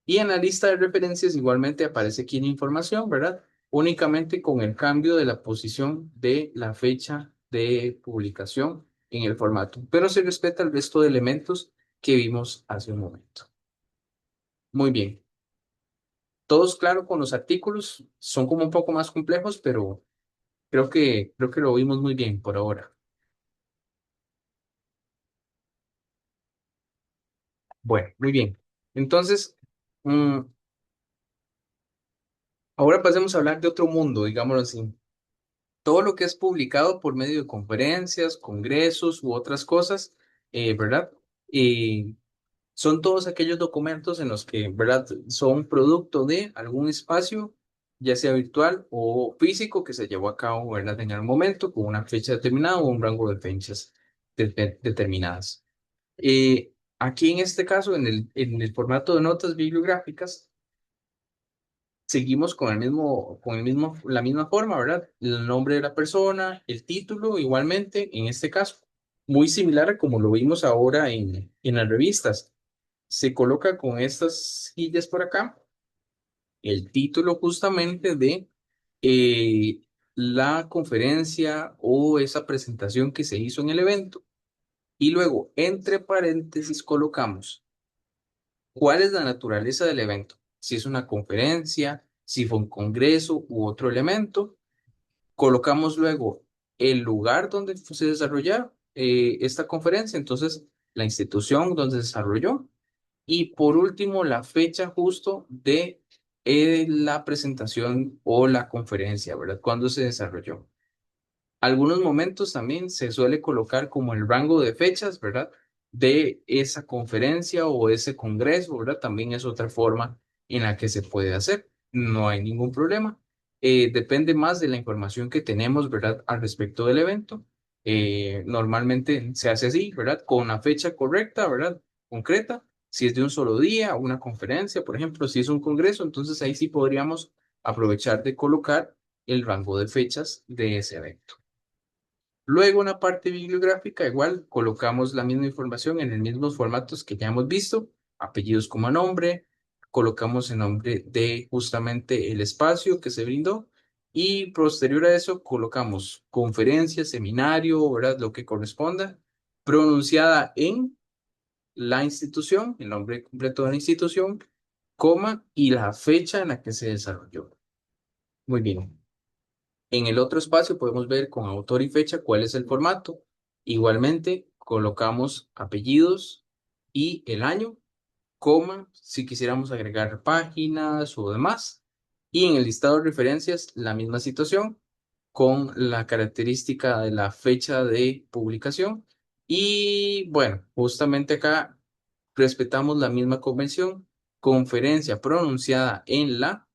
Y en la lista de referencias igualmente aparece aquí la información, ¿verdad? Únicamente con el cambio de la posición de la fecha de publicación en el formato, pero se respeta el resto de elementos que vimos hace un momento. Muy bien. Todos claro con los artículos, son como un poco más complejos, pero creo que lo vimos muy bien por ahora. Bueno, muy bien. Entonces, mm, ahora pasemos a hablar de otro mundo, digámoslo así. Todo lo que es publicado por medio de conferencias, congresos u otras cosas, ¿verdad? Y son todos aquellos documentos en los que, ¿verdad? Son producto de algún espacio, ya sea virtual o físico, que se llevó a cabo, ¿verdad? En algún momento, con una fecha determinada o un rango de fechas determinadas. Aquí en este caso, en el formato de notas bibliográficas, seguimos la misma forma, ¿verdad? El nombre de la persona, el título, igualmente, en este caso, muy similar a como lo vimos ahora en las revistas. Se coloca con estas sillas por acá el título justamente de eh, la conferencia o esa presentación que se hizo en el evento. Y luego, entre paréntesis, colocamos cuál es la naturaleza del evento, si es una conferencia, si fue un congreso u otro elemento. Colocamos luego el lugar donde se desarrolló esta conferencia, entonces la institución donde se desarrolló y por último la fecha justo de la presentación o la conferencia, ¿verdad? Cuándo se desarrolló. Algunos momentos también se suele colocar como el rango de fechas, ¿verdad? De esa conferencia o ese congreso, ¿verdad? También es otra forma en la que se puede hacer. No hay ningún problema. Depende más de la información que tenemos, ¿verdad? Al respecto del evento. Normalmente se hace así, ¿verdad? Con la fecha correcta, ¿verdad? Concreta. Si es de un solo día, una conferencia, por ejemplo, si es un congreso, entonces ahí sí podríamos aprovechar de colocar el rango de fechas de ese evento. Luego en la parte bibliográfica, igual colocamos la misma información en los mismos formatos que ya hemos visto, apellidos como nombre, colocamos el nombre de justamente el espacio que se brindó y posterior a eso colocamos conferencia, seminario, ¿verdad? Lo que corresponda, pronunciada en la institución, el nombre completo de la institución, coma y la fecha en la que se desarrolló. Muy bien. En el otro espacio podemos ver con autor y fecha cuál es el formato. Igualmente, colocamos apellidos y el año, coma, si quisiéramos agregar páginas o demás. Y en el listado de referencias, la misma situación con la característica de la fecha de publicación. Y bueno, justamente acá respetamos la misma convención, conferencia pronunciada en la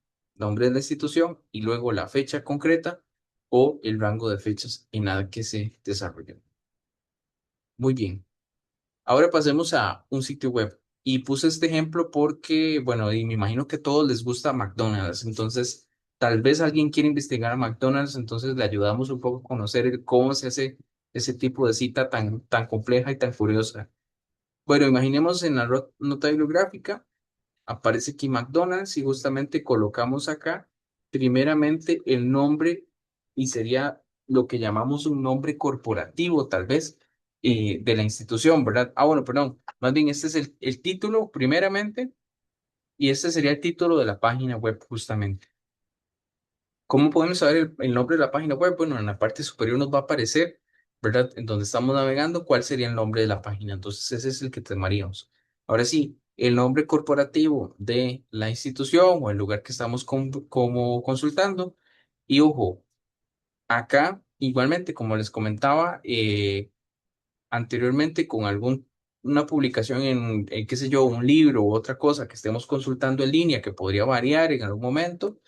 nombre de la institución y luego la fecha concreta o el rango de fechas en la que se desarrolló. Muy bien. Ahora pasemos a un sitio web. Y puse este ejemplo porque, bueno, y me imagino que a todos les gusta McDonald's. Entonces, tal vez alguien quiere investigar a McDonald's, entonces le ayudamos un poco a conocer cómo se hace ese tipo de cita tan compleja y tan curiosa. Bueno, imaginemos en la nota bibliográfica aparece aquí McDonald's y justamente colocamos acá primeramente el nombre y sería lo que llamamos un nombre corporativo tal vez de la institución, ¿verdad? Ah, bueno, perdón, más bien este es el título primeramente y este sería el título de la página web justamente. ¿Cómo podemos saber el nombre de la página web? Bueno, en la parte superior nos va a aparecer, ¿verdad? En donde estamos navegando, cuál sería el nombre de la página. Entonces, ese es el que tomaríamos. Ahora sí, el nombre corporativo de la institución o el lugar que estamos como consultando. Y ojo, acá, igualmente, como les comentaba anteriormente, con algún una publicación qué sé yo, un libro u otra cosa que estemos consultando en línea que podría variar en algún momento,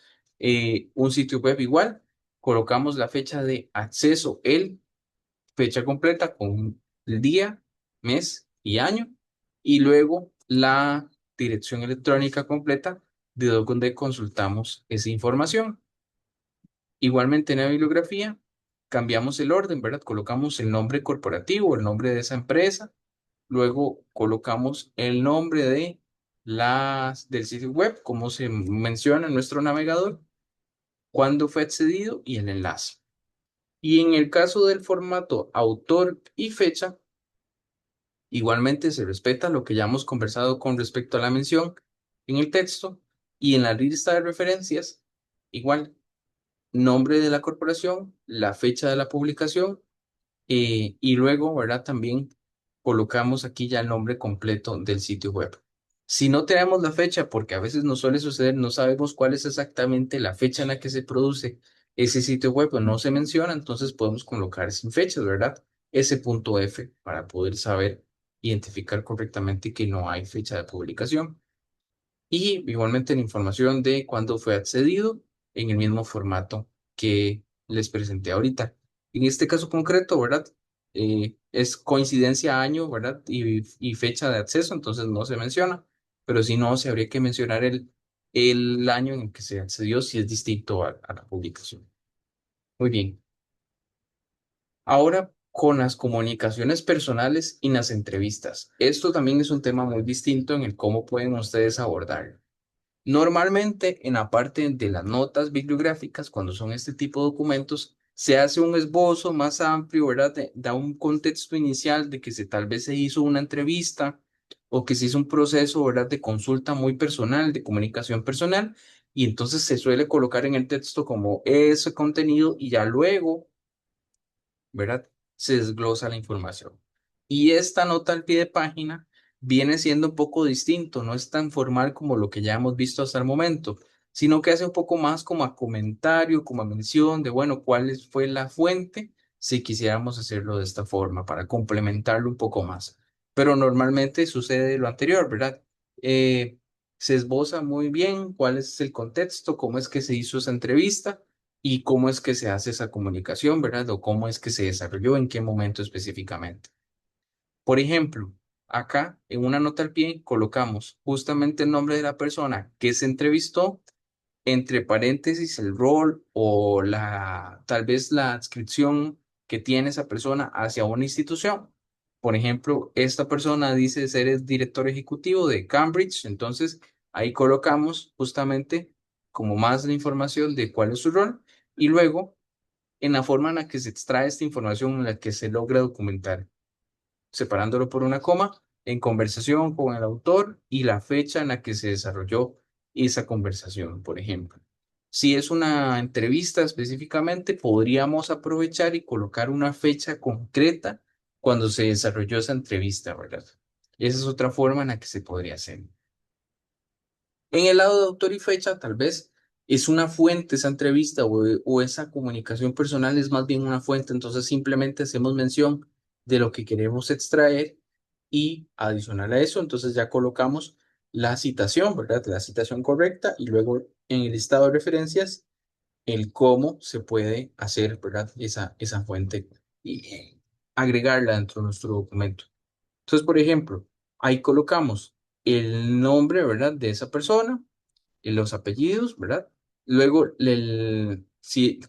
un sitio web igual, colocamos la fecha de acceso, fecha completa con el día, mes y año, y luego la dirección electrónica completa de donde consultamos esa información. Igualmente en la bibliografía, cambiamos el orden, ¿verdad? Colocamos el nombre corporativo, el nombre de esa empresa, luego colocamos el nombre del sitio web, como se menciona en nuestro navegador, cuándo fue accedido y el enlace. Y en el caso del formato autor y fecha, igualmente se respeta lo que ya hemos conversado con respecto a la mención en el texto y en la lista de referencias, igual, nombre de la corporación, la fecha de la publicación y luego, ¿verdad? También colocamos aquí ya el nombre completo del sitio web. Si no tenemos la fecha, porque a veces nos suele suceder, no sabemos cuál es exactamente la fecha en la que se produce ese sitio web o no se menciona, entonces podemos colocar sin fechas, ¿verdad? Ese punto F para poder saber identificar correctamente que no hay fecha de publicación. Y igualmente la información de cuándo fue accedido en el mismo formato que les presenté ahorita. En este caso concreto, ¿verdad? Es coincidencia año, ¿verdad? Y fecha de acceso, entonces no se menciona, pero si no, se habría que mencionar el año en el que se accedió si es distinto a la publicación. Muy bien. Ahora con las comunicaciones personales y las entrevistas. Esto también es un tema muy distinto en el cómo pueden ustedes abordarlo. Normalmente, en la parte de las notas bibliográficas, cuando son este tipo de documentos, se hace un esbozo más amplio, ¿verdad? Da un contexto inicial de que tal vez se hizo una entrevista o que se hizo un proceso, ¿verdad? De consulta muy personal, de comunicación personal, y entonces se suele colocar en el texto como ese contenido y ya luego, ¿verdad? Se desglosa la información. Y esta nota al pie de página viene siendo un poco distinto, no es tan formal como lo que ya hemos visto hasta el momento, sino que hace un poco más como a comentario, como a mención de, bueno, fue la fuente, si quisiéramos hacerlo de esta forma, para complementarlo un poco más. Pero normalmente sucede lo anterior, ¿verdad? Eh, Se esboza muy bien cuál es el contexto, cómo es que se hizo esa entrevista y cómo es que se hace esa comunicación, ¿verdad? O cómo es que se desarrolló, en qué momento específicamente. Por ejemplo, acá en una nota al pie colocamos justamente el nombre de la persona que se entrevistó, entre paréntesis el rol o tal vez la adscripción que tiene esa persona hacia una institución. Por ejemplo, esta persona dice ser el director ejecutivo de Cambridge, entonces ahí colocamos justamente como más la información de cuál es su rol y luego en la forma en la que se extrae esta información, en la que se logra documentar, separándolo por una coma, en conversación con el autor y la fecha en la que se desarrolló esa conversación, por ejemplo. Si es una entrevista específicamente, podríamos aprovechar y colocar una fecha concreta cuando se desarrolló esa entrevista, ¿verdad? Esa es otra forma en la que se podría hacer. En el lado de autor y fecha, tal vez es una fuente esa entrevista o esa comunicación personal es más bien una fuente, entonces simplemente hacemos mención de lo que queremos extraer y adicional a eso, entonces ya colocamos la citación, ¿verdad? La citación correcta y luego en el listado de referencias el cómo se puede hacer, ¿verdad? Esa fuente y agregarla dentro de nuestro documento. Entonces, por ejemplo, ahí colocamos el nombre, ¿verdad? De esa persona los apellidos, ¿verdad? Luego,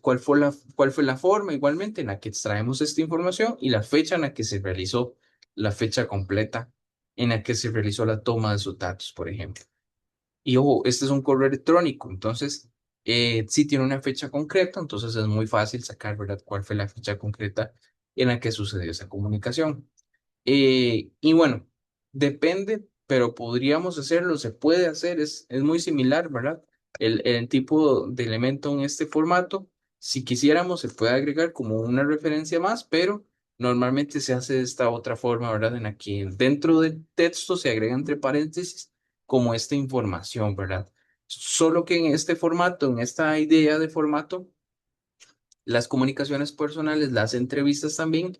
cuál fue la forma igualmente en la que extraemos esta información y la fecha en la que se realizó, la fecha completa en la que se realizó la toma de sus datos, por ejemplo. Y ojo, este es un correo electrónico, entonces, si tiene una fecha concreta, entonces es muy fácil sacar, ¿verdad? Cuál fue la fecha concreta en la que sucedió esa comunicación. Y bueno, depende, pero podríamos hacerlo, se puede hacer, es muy similar, ¿verdad? El tipo de elemento en este formato, si quisiéramos, se puede agregar como una referencia más, pero normalmente se hace de esta otra forma, ¿verdad? En la que dentro del texto se agrega entre paréntesis como esta información, ¿verdad? Solo que en este formato, en esta idea de formato, las comunicaciones personales, las entrevistas también.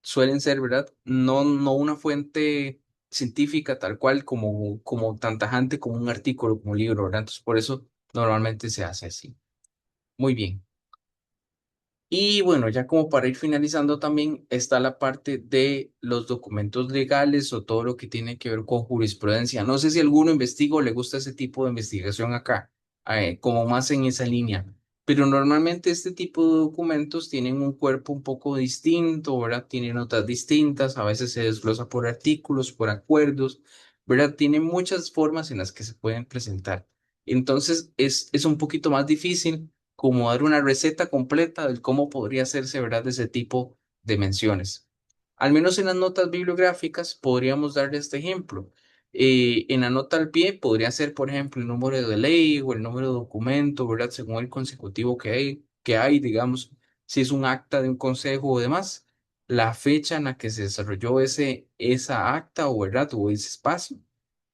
suelen ser, ¿verdad? No una fuente científica tal cual como tan tajante como un artículo, como un libro, ¿verdad? Entonces, por eso normalmente se hace así. Muy bien. Y bueno, ya como para ir finalizando también está la parte de los documentos legales o todo lo que tiene que ver con jurisprudencia. No sé si alguno investiga o le gusta ese tipo de investigación acá, como más en esa línea. Pero normalmente este tipo de documentos tienen un cuerpo un poco distinto, ¿verdad? Tienen notas distintas, a veces se desglosa por artículos, por acuerdos, ¿verdad? Tiene muchas formas en las que se pueden presentar. Entonces es un poquito más difícil como dar una receta completa del cómo podría hacerse, ¿verdad?, de ese tipo de menciones. Al menos en las notas bibliográficas podríamos darle este ejemplo. En la nota al pie podría ser, por ejemplo, el número de ley o el número de documento, ¿verdad?, según el consecutivo que hay, digamos, si es un acta de un consejo o demás, la fecha en la que se desarrolló esa acta o, ¿verdad?, o ese espacio.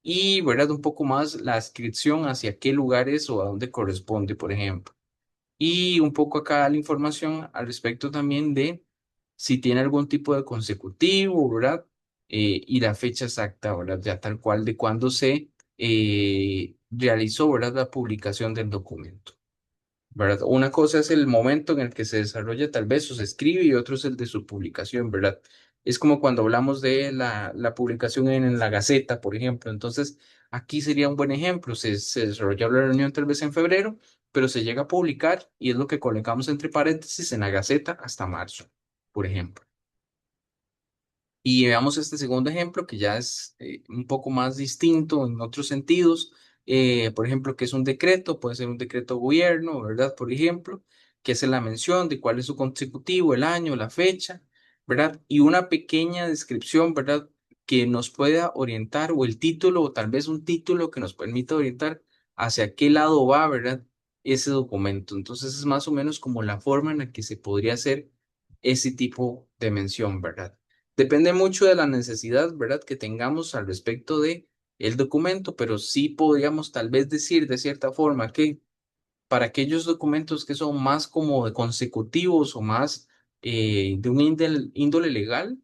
Y, ¿verdad?, un poco más la ascripción hacia qué lugares o a dónde corresponde, por ejemplo. Y un poco acá la información al respecto también de si tiene algún tipo de consecutivo, ¿verdad? Y la fecha exacta, ¿verdad? Ya tal cual de cuándo se realizó, ¿verdad? La publicación del documento. ¿Verdad? Una cosa es el momento en el que se desarrolla tal vez o se escribe y otro es el de su publicación, ¿verdad? Es como cuando hablamos de la publicación en la Gaceta, por ejemplo. Entonces, aquí sería un buen ejemplo. Se desarrolló la reunión tal vez en febrero, pero se llega a publicar y es lo que colocamos entre paréntesis en la Gaceta hasta marzo, por ejemplo. Y veamos este segundo ejemplo que ya es un poco más distinto en otros sentidos. Por ejemplo, que es un decreto, puede ser un decreto de gobierno, ¿verdad? Por ejemplo, que hace la mención de cuál es su consecutivo, el año, la fecha, ¿verdad? Y una pequeña descripción, ¿verdad? Que nos pueda orientar, o el título, o tal vez un título que nos permita orientar hacia qué lado va, ¿verdad? Ese documento. Entonces es más o menos como la forma en la que se podría hacer ese tipo de mención, ¿verdad? Depende mucho de la necesidad, ¿verdad?, que tengamos al respecto de el documento, pero sí podríamos tal vez decir de cierta forma que para aquellos documentos que son más como de consecutivos o más de un índole legal,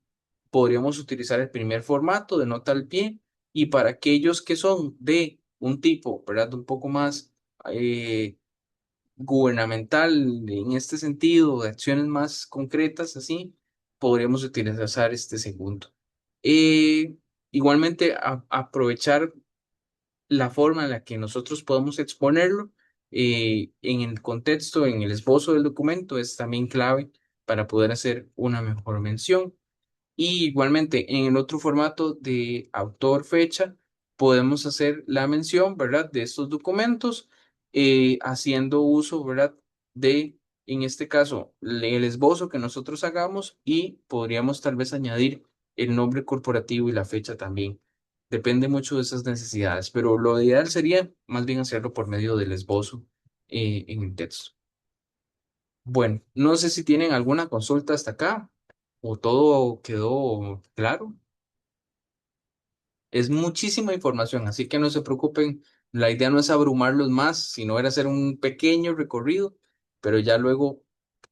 podríamos utilizar el primer formato de nota al pie y para aquellos que son de un tipo, ¿verdad?, un poco más gubernamental en este sentido, de acciones más concretas, así, podríamos utilizar este segundo. Eh, Igualmente, aprovechar la forma en la que nosotros podemos exponerlo en el contexto, en el esbozo del documento, es también clave para poder hacer una mejor mención. Y igualmente, en el otro formato de autor-fecha, podemos hacer la mención, ¿verdad?, de estos documentos, haciendo uso, ¿verdad?, de, en este caso, el esbozo que nosotros hagamos y podríamos tal vez añadir el nombre corporativo y la fecha también. Depende mucho de esas necesidades, pero lo ideal sería más bien hacerlo por medio del esbozo en el texto. Bueno, no sé si tienen alguna consulta hasta acá o todo quedó claro. Es muchísima información, así que no se preocupen. La idea no es abrumarlos más, sino era hacer un pequeño recorrido, pero ya luego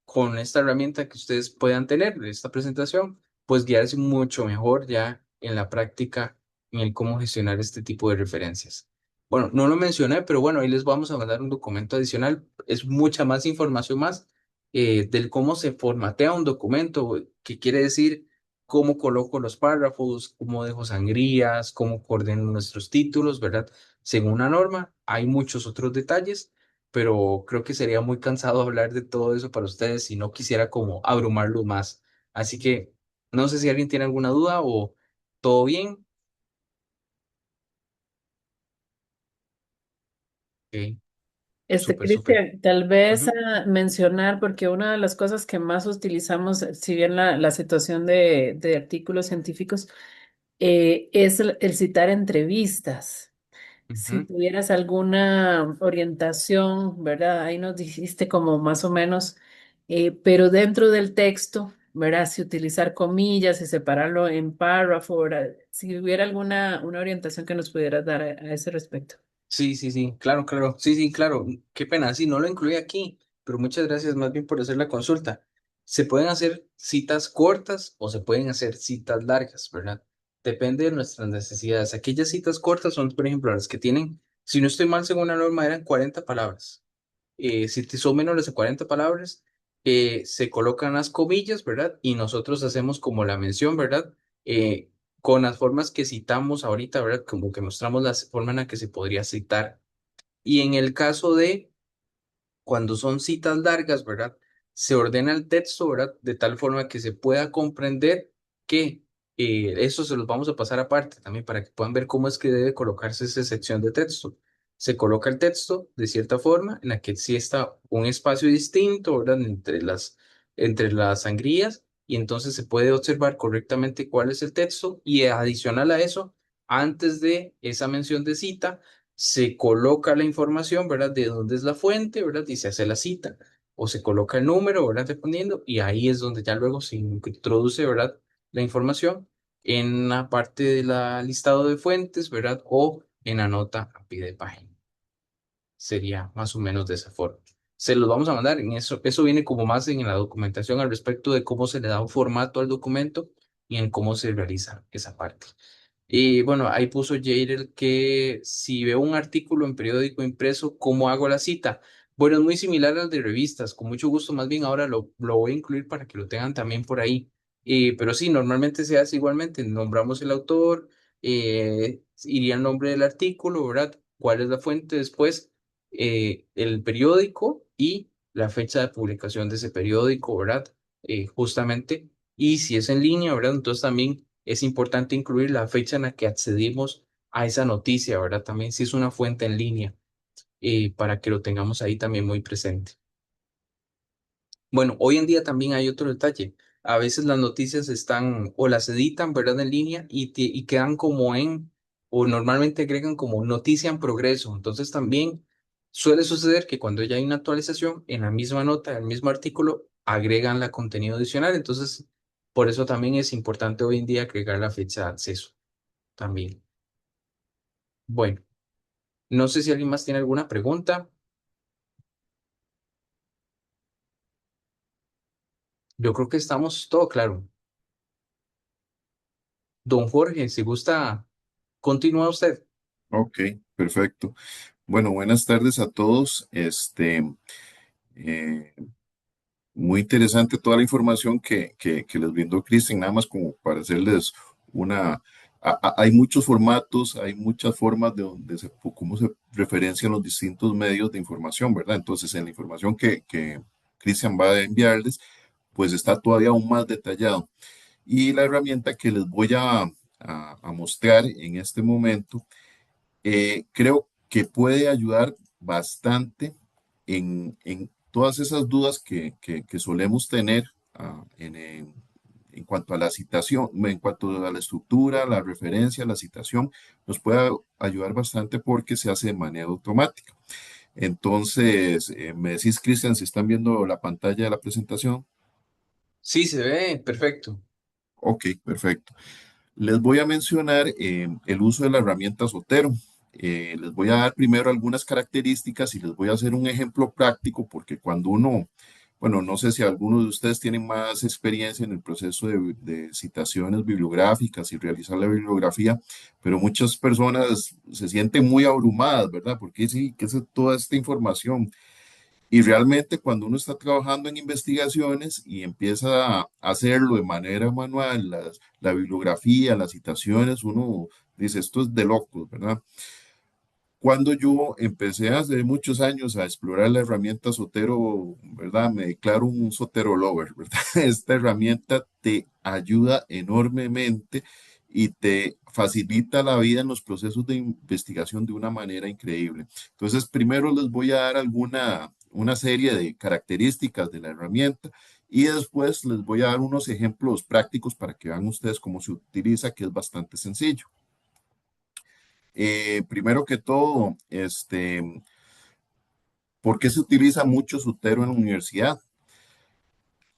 con esta herramienta que ustedes puedan tener, esta presentación, pues guiarse mucho mejor ya en la práctica en el cómo gestionar este tipo de referencias. Bueno, no lo mencioné, pero bueno, ahí les vamos a mandar un documento adicional. Es mucha más información más del cómo se formatea un documento, que quiere decir cómo coloco los párrafos, cómo dejo sangrías, cómo coordeno nuestros títulos, ¿verdad? Según la norma, hay muchos otros detalles, pero creo que sería muy cansado hablar de todo eso para ustedes si no quisiera como abrumarlos más. Así que no sé si alguien tiene alguna duda o todo bien. Ok, súper, súper. Cristian, tal vez Ujú, mencionar, porque una de las cosas que más utilizamos, si bien la situación de artículos científicos, es el citar entrevistas. Si ujú. tuvieras alguna orientación, ¿verdad? Ahí nos dijiste como más o menos, pero dentro del texto, ¿verdad? Si utilizar comillas y separarlo en párrafo, ¿verdad? Si hubiera alguna una orientación que nos pudieras dar a ese respecto. Sí, sí, sí, claro, claro. Sí, sí, claro. Qué pena, sí, no lo incluí aquí, pero muchas gracias más bien por hacer la consulta. Se pueden hacer citas cortas o se pueden hacer citas largas, ¿verdad? Depende de nuestras necesidades. Aquellas citas cortas son, por ejemplo, las que tienen, si no estoy mal, según la norma, eran 40 palabras. Si son menores de 40 palabras, se colocan las comillas, ¿verdad? Y nosotros hacemos como la mención, ¿verdad? Con las formas que citamos ahorita, ¿verdad? Como que mostramos la forma en la que se podría citar. Y en el caso de cuando son citas largas, ¿verdad? Se ordena el texto, ¿verdad? De tal forma que se pueda comprender que eso se los vamos a pasar aparte también para que puedan ver cómo es que debe colocarse esa sección de texto. Se coloca el texto de cierta forma en la que sí está un espacio distinto, ¿verdad? Entre las sangrías y entonces se puede observar correctamente cuál es el texto y adicional a eso, antes de esa mención de cita se coloca la información, ¿verdad? De dónde es la fuente, ¿verdad? Y se hace la cita. O se coloca el número, ¿verdad? Dependiendo, y ahí es donde ya luego se introduce, ¿verdad? La información en la parte de la listado de fuentes, ¿verdad? O en la nota a pie de página. Sería más o menos de esa forma. Se los vamos a mandar en eso. Eso viene como más en la documentación al respecto de cómo se le da un formato al documento y en cómo se realiza esa parte. Y bueno, ahí puso Jader que si veo un artículo en periódico impreso, ¿cómo hago la cita? Bueno, es muy similar al de revistas, con mucho gusto, más bien ahora lo voy a incluir para que lo tengan también por ahí. Pero sí, normalmente se hace igualmente, nombramos el autor, iría el nombre del artículo, ¿verdad? ¿Cuál es la fuente después? El periódico y la fecha de publicación de ese periódico, ¿verdad? Justamente. Y si es en línea, ¿verdad? Entonces también es importante incluir la fecha en la que accedimos a esa noticia, ¿verdad? También si es una fuente en línea, para que lo tengamos ahí también muy presente. Bueno, hoy en día también hay otro detalle. A veces las noticias están o las editan, ¿verdad? En línea y quedan como o normalmente agregan como noticia en progreso. Entonces también suele suceder que cuando ya hay una actualización, en la misma nota, en el mismo artículo, agregan la contenido adicional. Entonces, por eso también es importante hoy en día agregar la fecha de acceso también. Bueno, no sé si alguien más tiene alguna pregunta. Yo creo que estamos todo claro. Don Jorge, si gusta, continúa usted. Ok, perfecto. Bueno, buenas tardes a todos. Eh, Muy interesante toda la información que les brindó Cristian, nada más como para hacerles una... hay muchos formatos, hay muchas formas de donde cómo se referencian los distintos medios de información, ¿verdad? Entonces, en la información que Cristian va a enviarles, pues está todavía aún más detallado. Y la herramienta que les voy a mostrar en este momento creo que puede ayudar bastante en todas esas dudas que solemos tener en cuanto a la citación, en cuanto a la estructura, la referencia, la citación, nos puede ayudar bastante porque se hace de manera automática. Entonces, me decís, Cristian, si están viendo la pantalla de la presentación. Sí, se ve perfecto. Ok, perfecto. Les voy a mencionar el uso de la herramienta Zotero. Les voy a dar primero algunas características y les voy a hacer un ejemplo práctico porque cuando uno, bueno, no sé si algunos de ustedes tienen más experiencia en el proceso de citaciones bibliográficas y realizar la bibliografía, pero muchas personas se sienten muy abrumadas, ¿verdad? Porque sí, ¿qué es toda esta información? Y realmente cuando uno está trabajando en investigaciones y empieza a hacerlo de manera manual, la bibliografía, las citaciones, uno dice, esto es de locos, ¿verdad? Cuando yo empecé hace muchos años a explorar la herramienta Sotero, ¿verdad? Me declaro un Sotero lover, ¿verdad? Esta herramienta te ayuda enormemente y te facilita la vida en los procesos de investigación de una manera increíble. Entonces, primero les voy a dar una serie de características de la herramienta y después les voy a dar unos ejemplos prácticos para que vean ustedes cómo se utiliza, que es bastante sencillo. Primero que todo, ¿por qué se utiliza mucho Zotero en la universidad?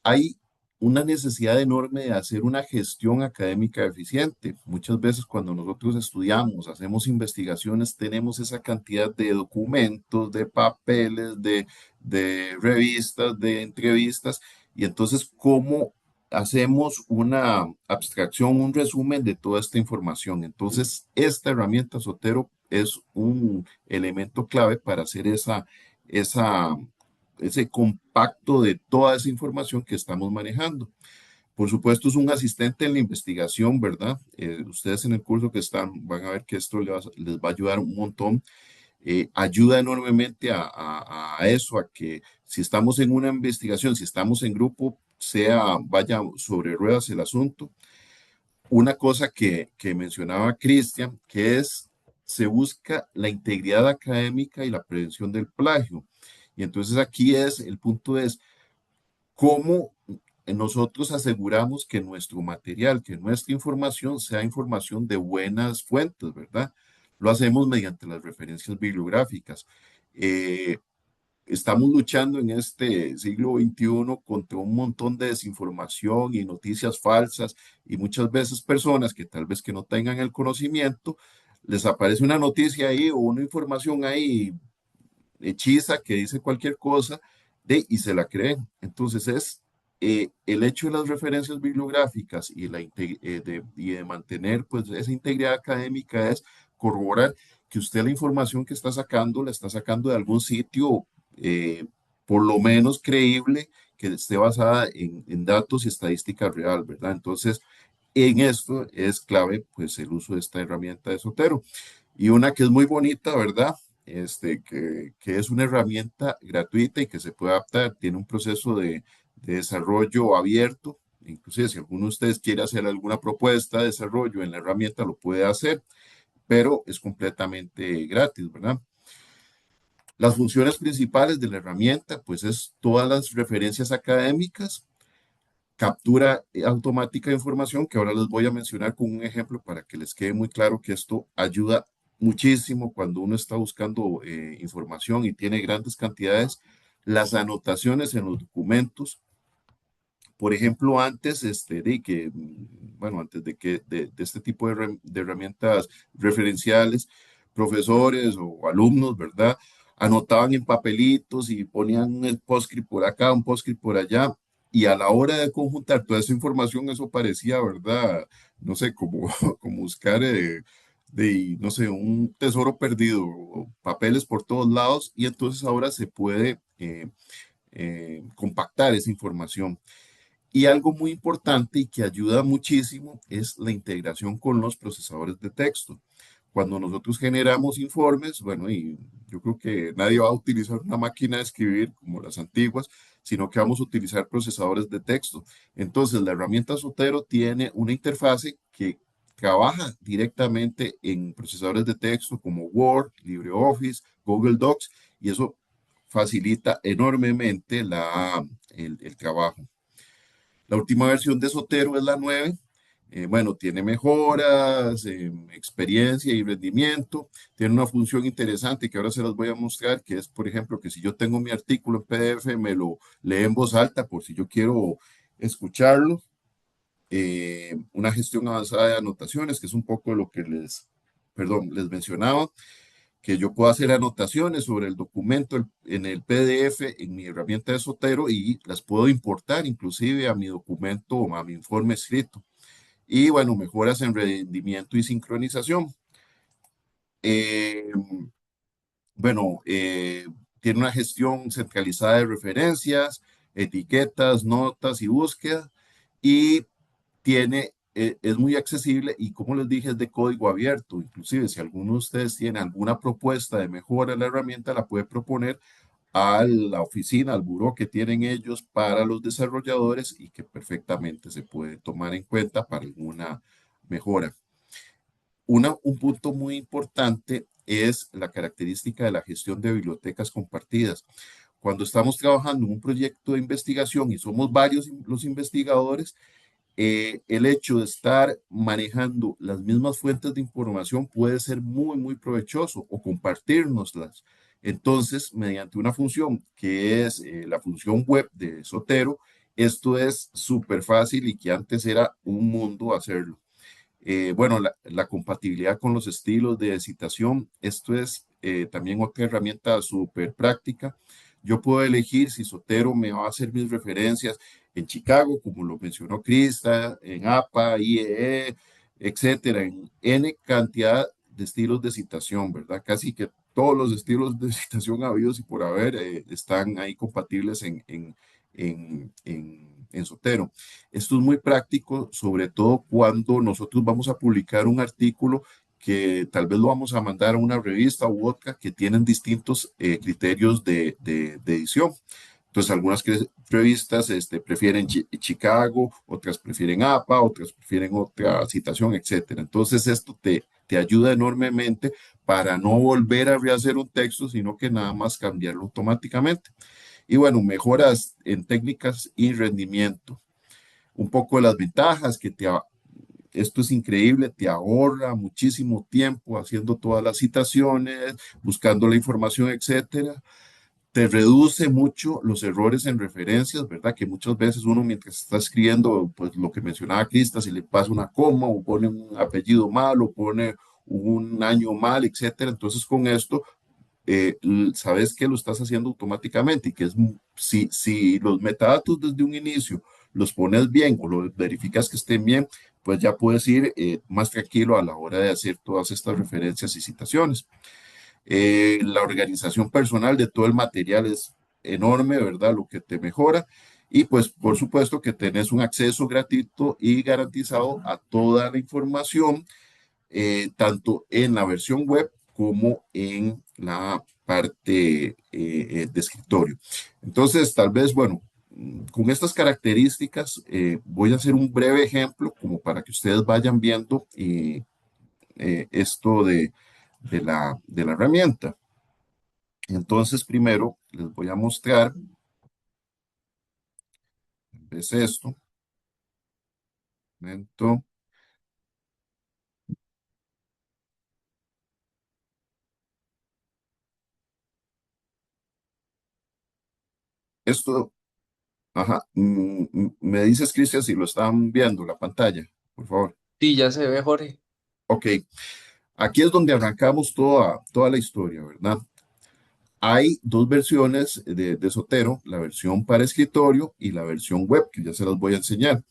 Hay una necesidad enorme de hacer una gestión académica eficiente. Muchas veces cuando nosotros estudiamos, hacemos investigaciones, tenemos esa cantidad de documentos, de papeles, de revistas, de entrevistas, Y entonces, ¿cómo hacemos una abstracción, un resumen de toda esta información? Entonces, esta herramienta Zotero es un elemento clave para hacer esa, ese compacto de toda esa información que estamos manejando. Por supuesto, es un asistente en la investigación, ¿verdad? Ustedes en el curso que están van a ver que esto les va a ayudar un montón. Ayuda enormemente a eso, a que si estamos en una investigación, si estamos en grupo, vaya sobre ruedas el asunto. Una cosa que mencionaba Cristian, que es, se busca la integridad académica y la prevención del plagio. Y entonces aquí el punto es, ¿cómo nosotros aseguramos que nuestro material, que nuestra información sea información de buenas fuentes, ¿verdad? Lo hacemos mediante las referencias bibliográficas. Eh, Estamos luchando en este siglo XXI contra un montón de desinformación y noticias falsas y muchas veces personas que tal vez que no tengan el conocimiento, les aparece una noticia ahí o una información ahí hechiza que dice cualquier cosa y se la creen. Entonces el hecho de las referencias bibliográficas y de mantener pues esa integridad académica es corroborar que usted la información que está sacando la está sacando de algún sitio por lo menos creíble, que esté basada en datos y estadística real, ¿verdad? Entonces, en esto es clave pues el uso de esta herramienta de Sotero. Y una que es muy bonita, ¿verdad? Que es una herramienta gratuita y que se puede adaptar, tiene un proceso de desarrollo abierto, inclusive si alguno de ustedes quiere hacer alguna propuesta de desarrollo en la herramienta, lo puede hacer, pero es completamente gratis, ¿verdad? Las funciones principales de la herramienta, pues es todas las referencias académicas, captura automática de información, que ahora les voy a mencionar con un ejemplo para que les quede muy claro que esto ayuda muchísimo cuando uno está buscando información y tiene grandes cantidades. Las anotaciones en los documentos, por ejemplo, antes bueno, antes de este tipo de herramientas referenciales, profesores o alumnos, ¿verdad? Anotaban en papelitos y ponían un postscript por acá, un postscript por allá, y a la hora de conjuntar toda esa información, eso parecía, ¿verdad? No sé, como, como buscar, no sé, un tesoro perdido, o papeles por todos lados, y entonces ahora se puede compactar esa información. Y algo muy importante y que ayuda muchísimo es la integración con los procesadores de texto. Cuando nosotros generamos informes, bueno, y yo creo que nadie va a utilizar una máquina de escribir como las antiguas, sino que vamos a utilizar procesadores de texto. Entonces, la herramienta Sotero tiene una interfase que trabaja directamente en procesadores de texto como Word, LibreOffice, Google Docs, y eso facilita enormemente el trabajo. La última versión de Sotero es la 9. Bueno, tiene mejoras, experiencia y rendimiento. Tiene una función interesante que ahora se las voy a mostrar, que es, por ejemplo, que si yo tengo mi artículo en PDF, me lo lee en voz alta por si yo quiero escucharlo. Una gestión avanzada de anotaciones, que es un poco lo que les mencionaba, que yo puedo hacer anotaciones sobre el documento en el PDF, en mi herramienta de Sotero y las puedo importar inclusive a mi documento o a mi informe escrito. Y bueno, mejoras en rendimiento y sincronización. Eh, bueno, tiene una gestión centralizada de referencias, etiquetas, notas y búsqueda. Y es muy accesible y como les dije, es de código abierto. Inclusive si alguno de ustedes tiene alguna propuesta de mejora de la herramienta, la puede proponer a la oficina, al buró que tienen ellos para los desarrolladores y que perfectamente se puede tomar en cuenta para alguna mejora. Un punto muy importante es la característica de la gestión de bibliotecas compartidas. Cuando estamos trabajando en un proyecto de investigación y somos varios los investigadores, el hecho de estar manejando las mismas fuentes de información puede ser muy, muy provechoso o compartirnoslas. Entonces, mediante una función que es la función web de Sotero, esto es súper fácil y que antes era un mundo hacerlo. Bueno, la compatibilidad con los estilos de citación, esto es también otra herramienta súper práctica. Yo puedo elegir si Sotero me va a hacer mis referencias en Chicago, como lo mencionó Krista, en APA, IEE, etcétera, en N cantidad de estilos de citación, ¿verdad? Casi que todos los estilos de citación habidos y por haber están ahí compatibles en Zotero. Esto es muy práctico, sobre todo cuando nosotros vamos a publicar un artículo que tal vez lo vamos a mandar a una revista u otra que tienen distintos criterios de edición. Entonces, algunas revistas prefieren Chicago, otras prefieren APA, otras prefieren otra citación, etcétera. Entonces, esto te ayuda enormemente para no volver a rehacer un texto, sino que nada más cambiarlo automáticamente. Y bueno, mejoras en técnicas y rendimiento. Un poco de las ventajas esto es increíble, te ahorra muchísimo tiempo haciendo todas las citaciones, buscando la información, etcétera. Te reduce mucho los errores en referencias, ¿verdad? Que muchas veces uno mientras está escribiendo, pues lo que mencionaba Crista, si le pasa una coma o pone un apellido mal o pone un año mal, etcétera. Entonces con esto sabes que lo estás haciendo automáticamente y que si los metadatos desde un inicio los pones bien o los verificas que estén bien, pues ya puedes ir más tranquilo a la hora de hacer todas estas referencias y citaciones. La organización personal de todo el material es enorme, ¿verdad? Lo que te mejora. Y pues por supuesto que tenés un acceso gratuito y garantizado a toda la información tanto en la versión web como en la parte de escritorio. Entonces, tal vez, bueno, con estas características voy a hacer un breve ejemplo como para que ustedes vayan viendo esto de la herramienta. Entonces, primero les voy a mostrar, es esto, un momento, esto, ajá, me dices, Cristian, si lo están viendo la pantalla, por favor. Sí, ya se ve, Jorge. Ok, aquí es donde arrancamos toda la historia, ¿verdad? Hay dos versiones de Zotero, la versión para escritorio y la versión web, que ya se las voy a enseñar.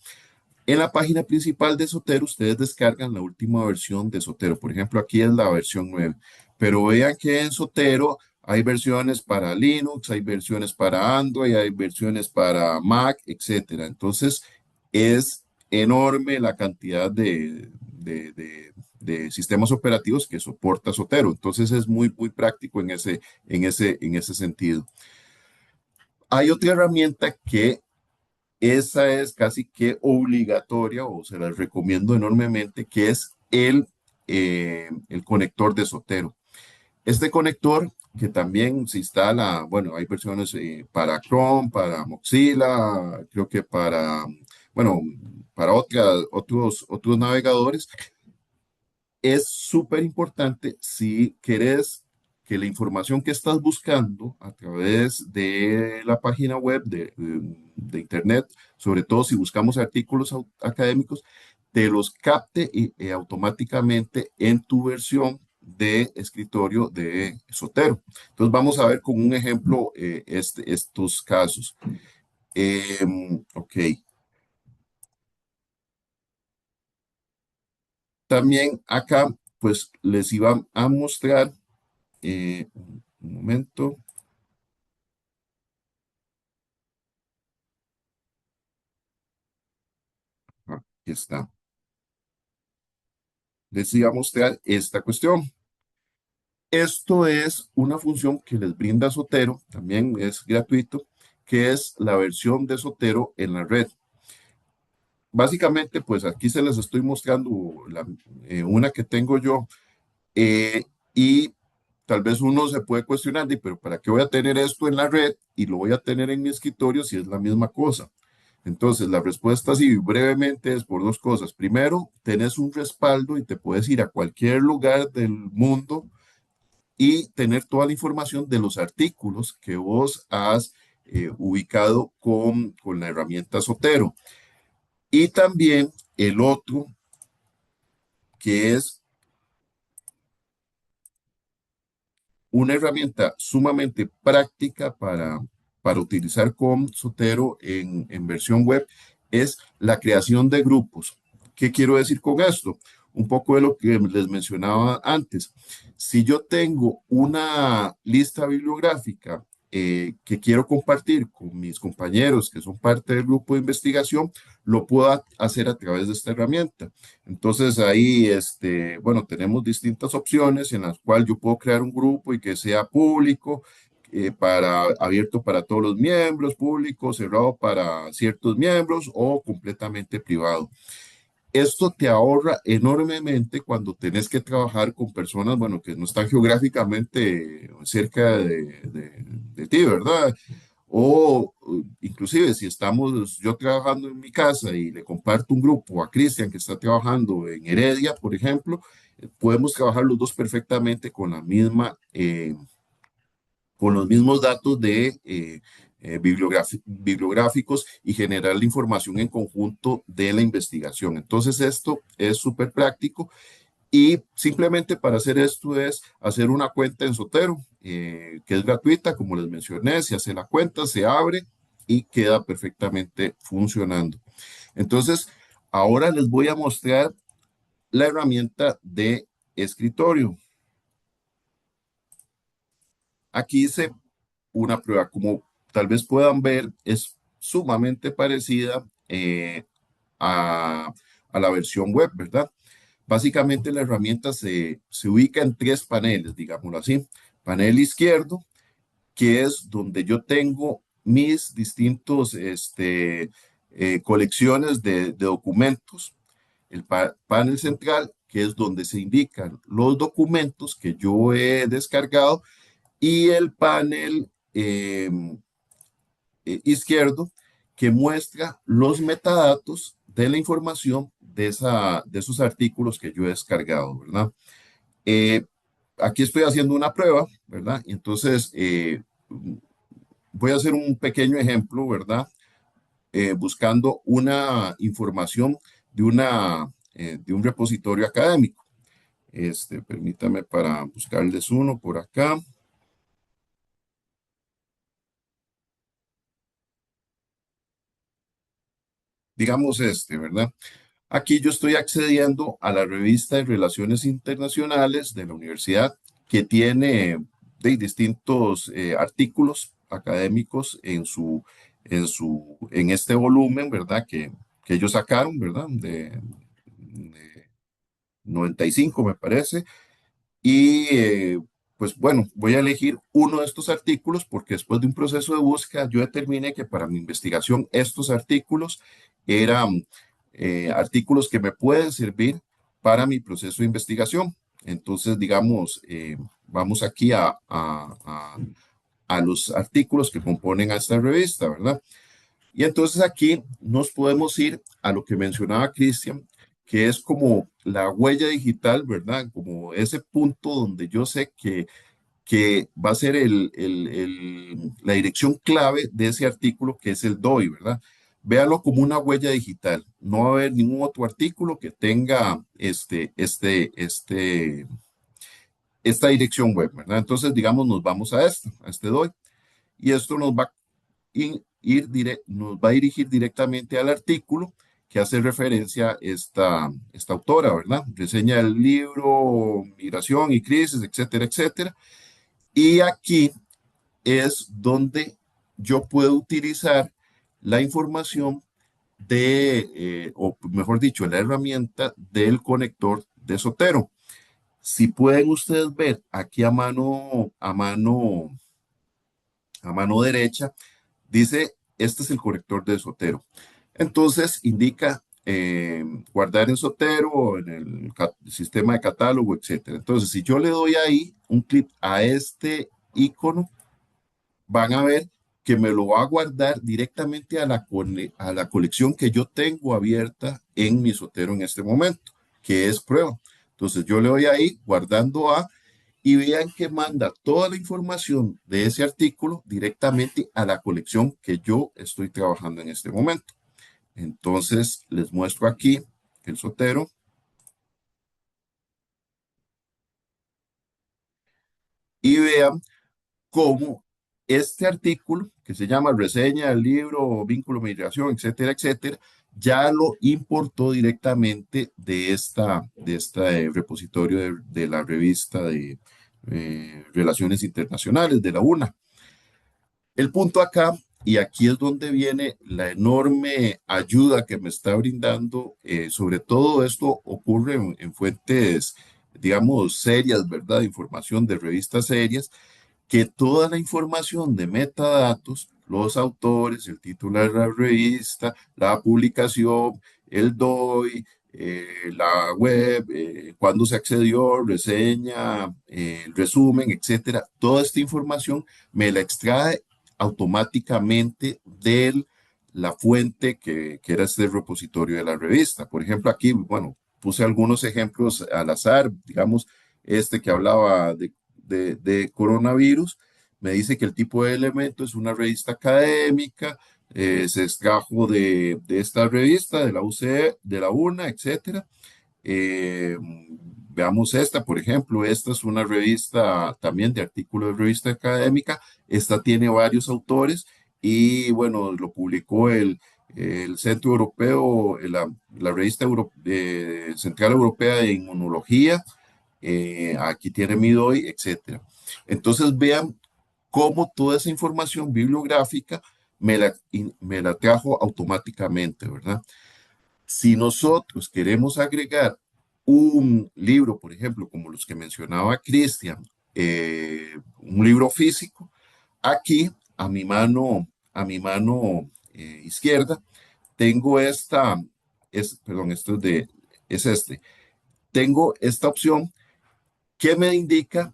En la página principal de Zotero, ustedes descargan la última versión de Zotero. Por ejemplo, aquí es la versión 9. Pero vean que en Zotero hay versiones para Linux, hay versiones para Android, hay versiones para Mac, etcétera. Entonces, es enorme la cantidad de sistemas operativos que soporta Zotero. Entonces, es muy, muy práctico en ese sentido. Hay otra herramienta que esa es casi que obligatoria o se las recomiendo enormemente, que es el conector de Zotero. Este conector que también se instala, bueno, hay versiones para Chrome, para Mozilla, creo que bueno, para otros navegadores, es súper importante si querés que la información que estás buscando a través de la página web de Internet, sobre todo si buscamos artículos académicos, te los capte automáticamente en tu versión de escritorio de Sotero. Entonces vamos a ver con un ejemplo estos casos. Ok, también acá pues les iba a mostrar un momento. Aquí está. Les iba a mostrar esta cuestión. Esto es una función que les brinda Zotero, también es gratuito, que es la versión de Zotero en la red. Básicamente, pues aquí se les estoy mostrando una que tengo yo y tal vez uno se puede cuestionar, pero ¿para qué voy a tener esto en la red y lo voy a tener en mi escritorio si es la misma cosa? Entonces, la respuesta así brevemente es por dos cosas. Primero, tenés un respaldo y te puedes ir a cualquier lugar del mundo y tener toda la información de los artículos que vos has ubicado con la herramienta Zotero. Y también el otro, que es una herramienta sumamente práctica para para utilizar con Sotero en versión web es la creación de grupos. ¿Qué quiero decir con esto? Un poco de lo que les mencionaba antes. Si yo tengo una lista bibliográfica que quiero compartir con mis compañeros que son parte del grupo de investigación, lo puedo hacer a través de esta herramienta. Entonces ahí, bueno, tenemos distintas opciones en las cuales yo puedo crear un grupo y que sea público, abierto para todos los miembros, público, cerrado para ciertos miembros o completamente privado. Esto te ahorra enormemente cuando tenés que trabajar con personas, bueno, que no están geográficamente cerca de ti, ¿verdad? O inclusive si estamos yo trabajando en mi casa y le comparto un grupo a Cristian que está trabajando en Heredia, por ejemplo, podemos trabajar los dos perfectamente con la misma con los mismos datos de bibliográficos y generar la información en conjunto de la investigación. Entonces, esto es súper práctico y simplemente para hacer esto es hacer una cuenta en Sotero, que es gratuita, como les mencioné, se hace la cuenta, se abre y queda perfectamente funcionando. Entonces, ahora les voy a mostrar la herramienta de escritorio. Aquí hice una prueba, como tal vez puedan ver, es sumamente parecida a, a la versión web, ¿verdad? Básicamente la herramienta se ubica en tres paneles, digámoslo así. Panel izquierdo, que es donde yo tengo mis distintos colecciones de documentos. El panel central, que es donde se indican los documentos que yo he descargado, y el panel izquierdo, que muestra los metadatos de la información de esos artículos que yo he descargado, ¿verdad? Eh, Aquí estoy haciendo una prueba, ¿verdad? Entonces, voy a hacer un pequeño ejemplo, ¿verdad? Buscando una información de un repositorio académico. Permítame para buscarles uno por acá. Digamos ¿verdad? Aquí yo estoy accediendo a la revista de Relaciones Internacionales de la universidad que tiene de distintos artículos académicos en este volumen, ¿verdad? Que ellos sacaron, ¿verdad? De 95 me parece. Y pues bueno, voy a elegir uno de estos artículos porque después de un proceso de búsqueda yo determiné que para mi investigación estos artículos eran artículos que me pueden servir para mi proceso de investigación. Entonces, digamos, vamos aquí a los artículos que componen a esta revista, ¿verdad? Y entonces aquí nos podemos ir a lo que mencionaba Cristian, que es como la huella digital, ¿verdad? Como ese punto donde yo sé que va a ser la dirección clave de ese artículo, que es el DOI, ¿verdad? Véalo como una huella digital. No va a haber ningún otro artículo que tenga esta dirección web, ¿verdad? Entonces, digamos, nos vamos a este DOI, y esto nos va nos va a dirigir directamente al artículo que hace referencia a esta autora, ¿verdad? Reseña el libro Migración y Crisis, etcétera, etcétera. Y aquí es donde yo puedo utilizar la información o mejor dicho, la herramienta del conector de Sotero. Si pueden ustedes ver aquí a mano derecha, dice, este es el corrector de Sotero. Entonces indica guardar en Sotero, en el sistema de catálogo, etcétera. Entonces, si yo le doy ahí un clic a este icono, van a ver que me lo va a guardar directamente a la colección que yo tengo abierta en mi Sotero en este momento, que es prueba. Entonces, yo le doy ahí, guardando a, y vean que manda toda la información de ese artículo directamente a la colección que yo estoy trabajando en este momento. Entonces, les muestro aquí el Sotero y vean cómo este artículo, que se llama reseña del libro, vínculo, migración, etcétera, etcétera, ya lo importó directamente de este repositorio de la revista de Relaciones Internacionales de la UNA. El punto acá, y aquí es donde viene la enorme ayuda que me está brindando, sobre todo esto ocurre en fuentes, digamos, serias, ¿verdad? De información de revistas serias, que toda la información de metadatos, los autores, el título de la revista, la publicación, el DOI, la web, cuándo se accedió, reseña, el resumen, etcétera, toda esta información me la extrae automáticamente de la fuente que era este repositorio de la revista. Por ejemplo, aquí, bueno, puse algunos ejemplos al azar, digamos, este que hablaba de coronavirus, me dice que el tipo de elemento es una revista académica, se extrajo de esta revista, de la UCE, de la UNA, etcétera. Veamos esta, por ejemplo, esta es una revista también de artículos de revista académica, esta tiene varios autores y bueno, lo publicó el Centro Europeo, la revista Central Europea de Inmunología, aquí tiene mi DOI, etcétera. Entonces vean cómo toda esa información bibliográfica me la trajo automáticamente, ¿verdad? Si nosotros queremos agregar un libro, por ejemplo, como los que mencionaba Cristian, un libro físico, aquí a mi mano izquierda tengo perdón, es este, tengo esta opción que me indica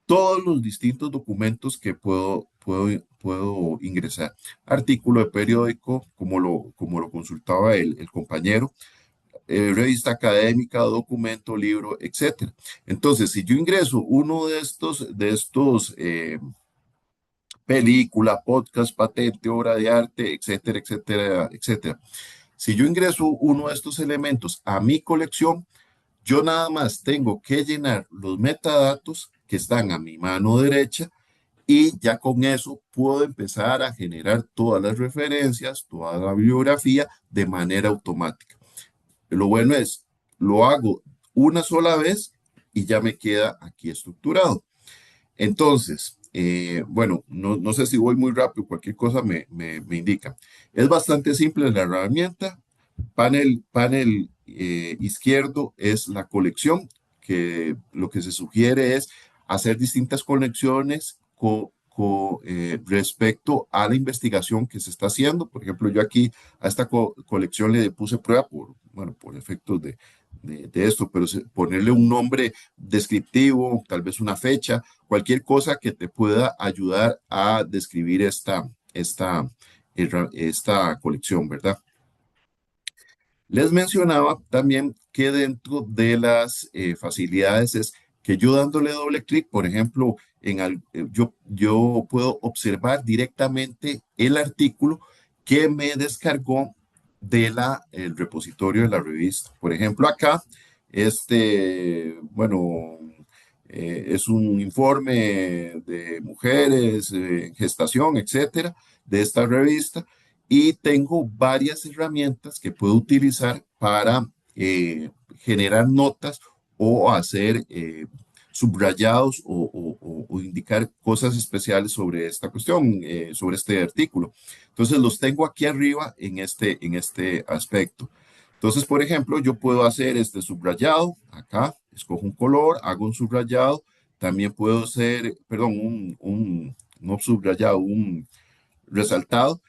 todos los distintos documentos que puedo ingresar. Artículo de periódico, como lo consultaba el compañero, revista académica, documento, libro, etcétera. Entonces, si yo ingreso uno de estos película, podcast, patente, obra de arte, etcétera, etcétera, etcétera. Si yo ingreso uno de estos elementos a mi colección, yo nada más tengo que llenar los metadatos que están a mi mano derecha y ya con eso puedo empezar a generar todas las referencias, toda la bibliografía de manera automática. Lo bueno es, lo hago una sola vez y ya me queda aquí estructurado. Entonces, bueno, no sé si voy muy rápido, cualquier cosa me indica. Es bastante simple la herramienta. Panel izquierdo es la colección, que lo que se sugiere es hacer distintas conexiones respecto a la investigación que se está haciendo. Por ejemplo, yo aquí a esta colección le puse prueba bueno, por efectos de esto, pero ponerle un nombre descriptivo, tal vez una fecha, cualquier cosa que te pueda ayudar a describir esta colección, ¿verdad? Les mencionaba también que dentro de las facilidades es que yo dándole doble clic, por ejemplo, yo puedo observar directamente el artículo que me descargó el repositorio de la revista. Por ejemplo, acá, bueno, es un informe de mujeres en gestación, etcétera, de esta revista y tengo varias herramientas que puedo utilizar para generar notas o hacer subrayados o indicar cosas especiales sobre esta cuestión, sobre este artículo. Entonces los tengo aquí arriba en este aspecto. Entonces, por ejemplo, yo puedo hacer este subrayado acá, escojo un color, hago un subrayado, también puedo hacer, perdón, no subrayado, un resaltado,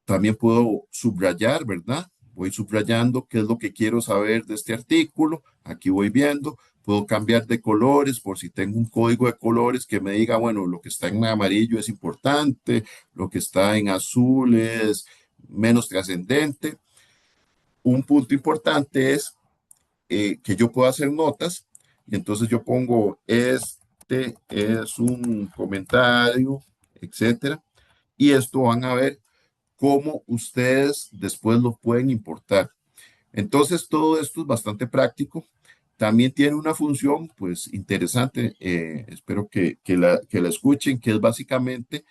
también puedo subrayar, ¿verdad? Voy subrayando qué es lo que quiero saber de este artículo. Aquí voy viendo. Puedo cambiar de colores por si tengo un código de colores que me diga, bueno, lo que está en amarillo es importante, lo que está en azul es menos trascendente. Un punto importante es que yo puedo hacer notas y entonces yo pongo, este es un comentario, etcétera. Y esto van a ver cómo ustedes después lo pueden importar. Entonces, todo esto es bastante práctico. También tiene una función, pues, interesante. Espero que la escuchen, que es básicamente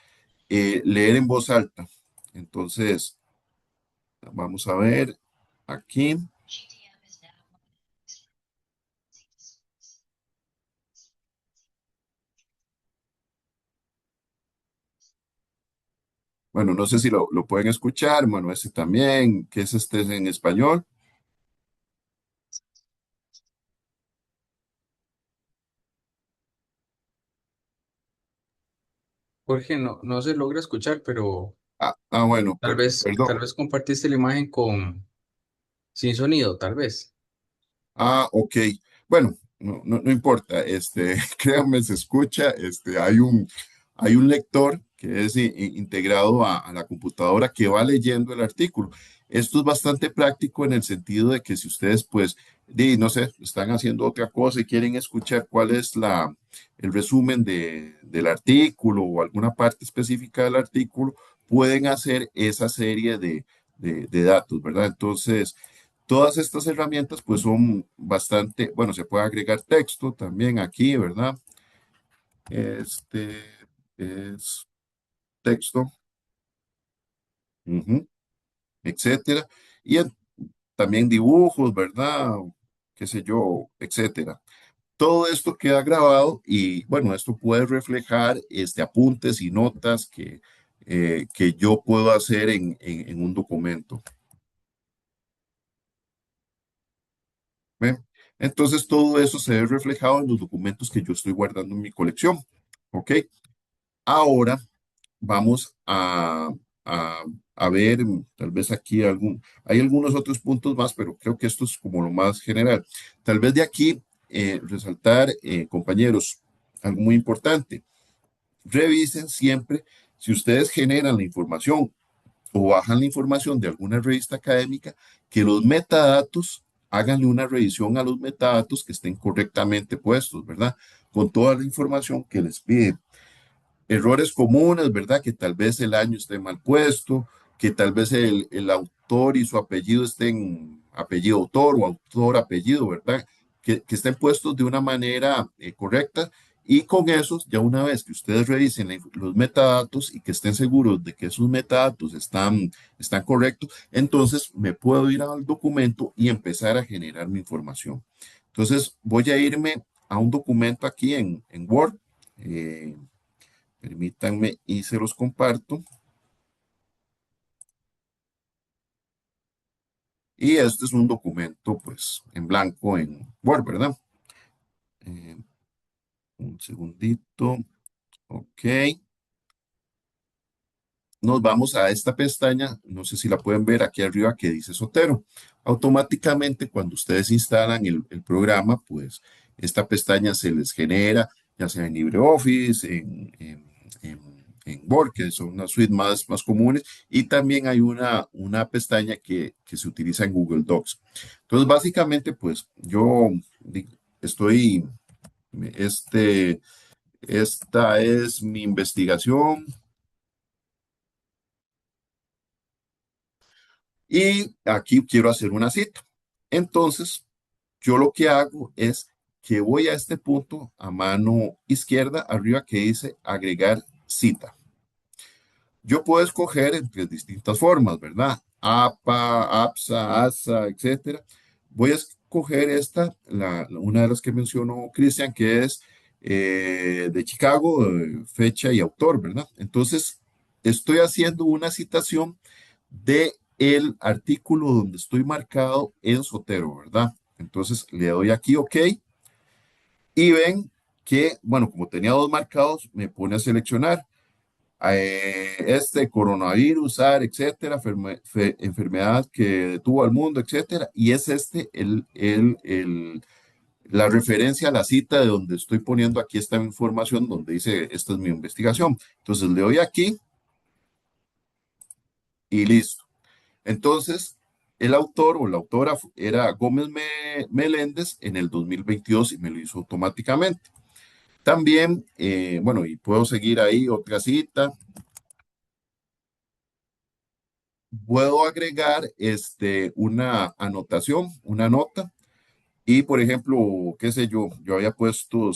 leer en voz alta. Entonces, vamos a ver aquí. Bueno, no sé si lo pueden escuchar. Bueno, ese también, que es este en español. Jorge, no se logra escuchar, pero Bueno, perdón. tal vez compartiste la imagen sin sonido, tal vez. Ok. Bueno, no importa. Créanme, se escucha. Hay un lector que es integrado a la computadora que va leyendo el artículo. Esto es bastante práctico en el sentido de que si ustedes, pues, no sé, están haciendo otra cosa y quieren escuchar cuál es el resumen del artículo o alguna parte específica del artículo, pueden hacer esa serie de datos, ¿verdad? Entonces, todas estas herramientas pues son bastante, bueno, se puede agregar texto también aquí, ¿verdad? Este es texto, ujú, etcétera. Y también dibujos, ¿verdad? Qué sé yo, etcétera. Todo esto queda grabado y bueno, esto puede reflejar apuntes y notas que yo puedo hacer en un documento. ¿Ven? Entonces todo eso se ve reflejado en los documentos que yo estoy guardando en mi colección. ¿Ok? Ahora vamos a, a ver, tal vez aquí hay algunos otros puntos más, pero creo que esto es como lo más general. Tal vez de aquí resaltar, compañeros, algo muy importante. Revisen siempre si ustedes generan la información o bajan la información de alguna revista académica, que los metadatos, háganle una revisión a los metadatos que estén correctamente puestos, ¿verdad? Con toda la información que les piden. Errores comunes, ¿verdad? Que tal vez el año esté mal puesto, que tal vez el autor y su apellido estén apellido autor o autor apellido, ¿verdad? Que estén puestos de una manera correcta. Y con eso, ya una vez que ustedes revisen los metadatos y que estén seguros de que esos metadatos están correctos, entonces me puedo ir al documento y empezar a generar mi información. Entonces voy a irme a un documento aquí en Word. eh, Permítanme y se los comparto. Y este es un documento, pues, en blanco en Word, ¿verdad? Eh, un segundito. Ok. Nos vamos a esta pestaña. No sé si la pueden ver aquí arriba que dice Sotero. Automáticamente, cuando ustedes instalan el programa, pues, esta pestaña se les genera, ya sea en LibreOffice, en Word, que son una suite más comunes, y también hay una pestaña que se utiliza en Google Docs. Entonces, básicamente, pues yo estoy, este, esta es mi investigación y aquí quiero hacer una cita. Entonces, yo lo que hago es que voy a este punto a mano izquierda, arriba que dice agregar cita. Yo puedo escoger entre distintas formas, ¿verdad? APA, APSA, ASA, etcétera. Voy a escoger una de las que mencionó Cristian, que es de Chicago, fecha y autor, ¿verdad? Entonces, estoy haciendo una citación de el artículo donde estoy marcado en Sotero, ¿verdad? Entonces, le doy aquí OK y ven que, bueno, como tenía dos marcados, me pone a seleccionar coronavirus, SARS, etcétera, enfermedad que detuvo al mundo, etcétera, y es la referencia a la cita de donde estoy poniendo aquí esta información, donde dice, esta es mi investigación. Entonces le doy aquí y listo. Entonces, el autor o la autora era Gómez Meléndez en el 2022 y me lo hizo automáticamente. También, bueno, y puedo seguir ahí otra cita. Puedo agregar una anotación, una nota. Y, por ejemplo, qué sé yo, yo había puesto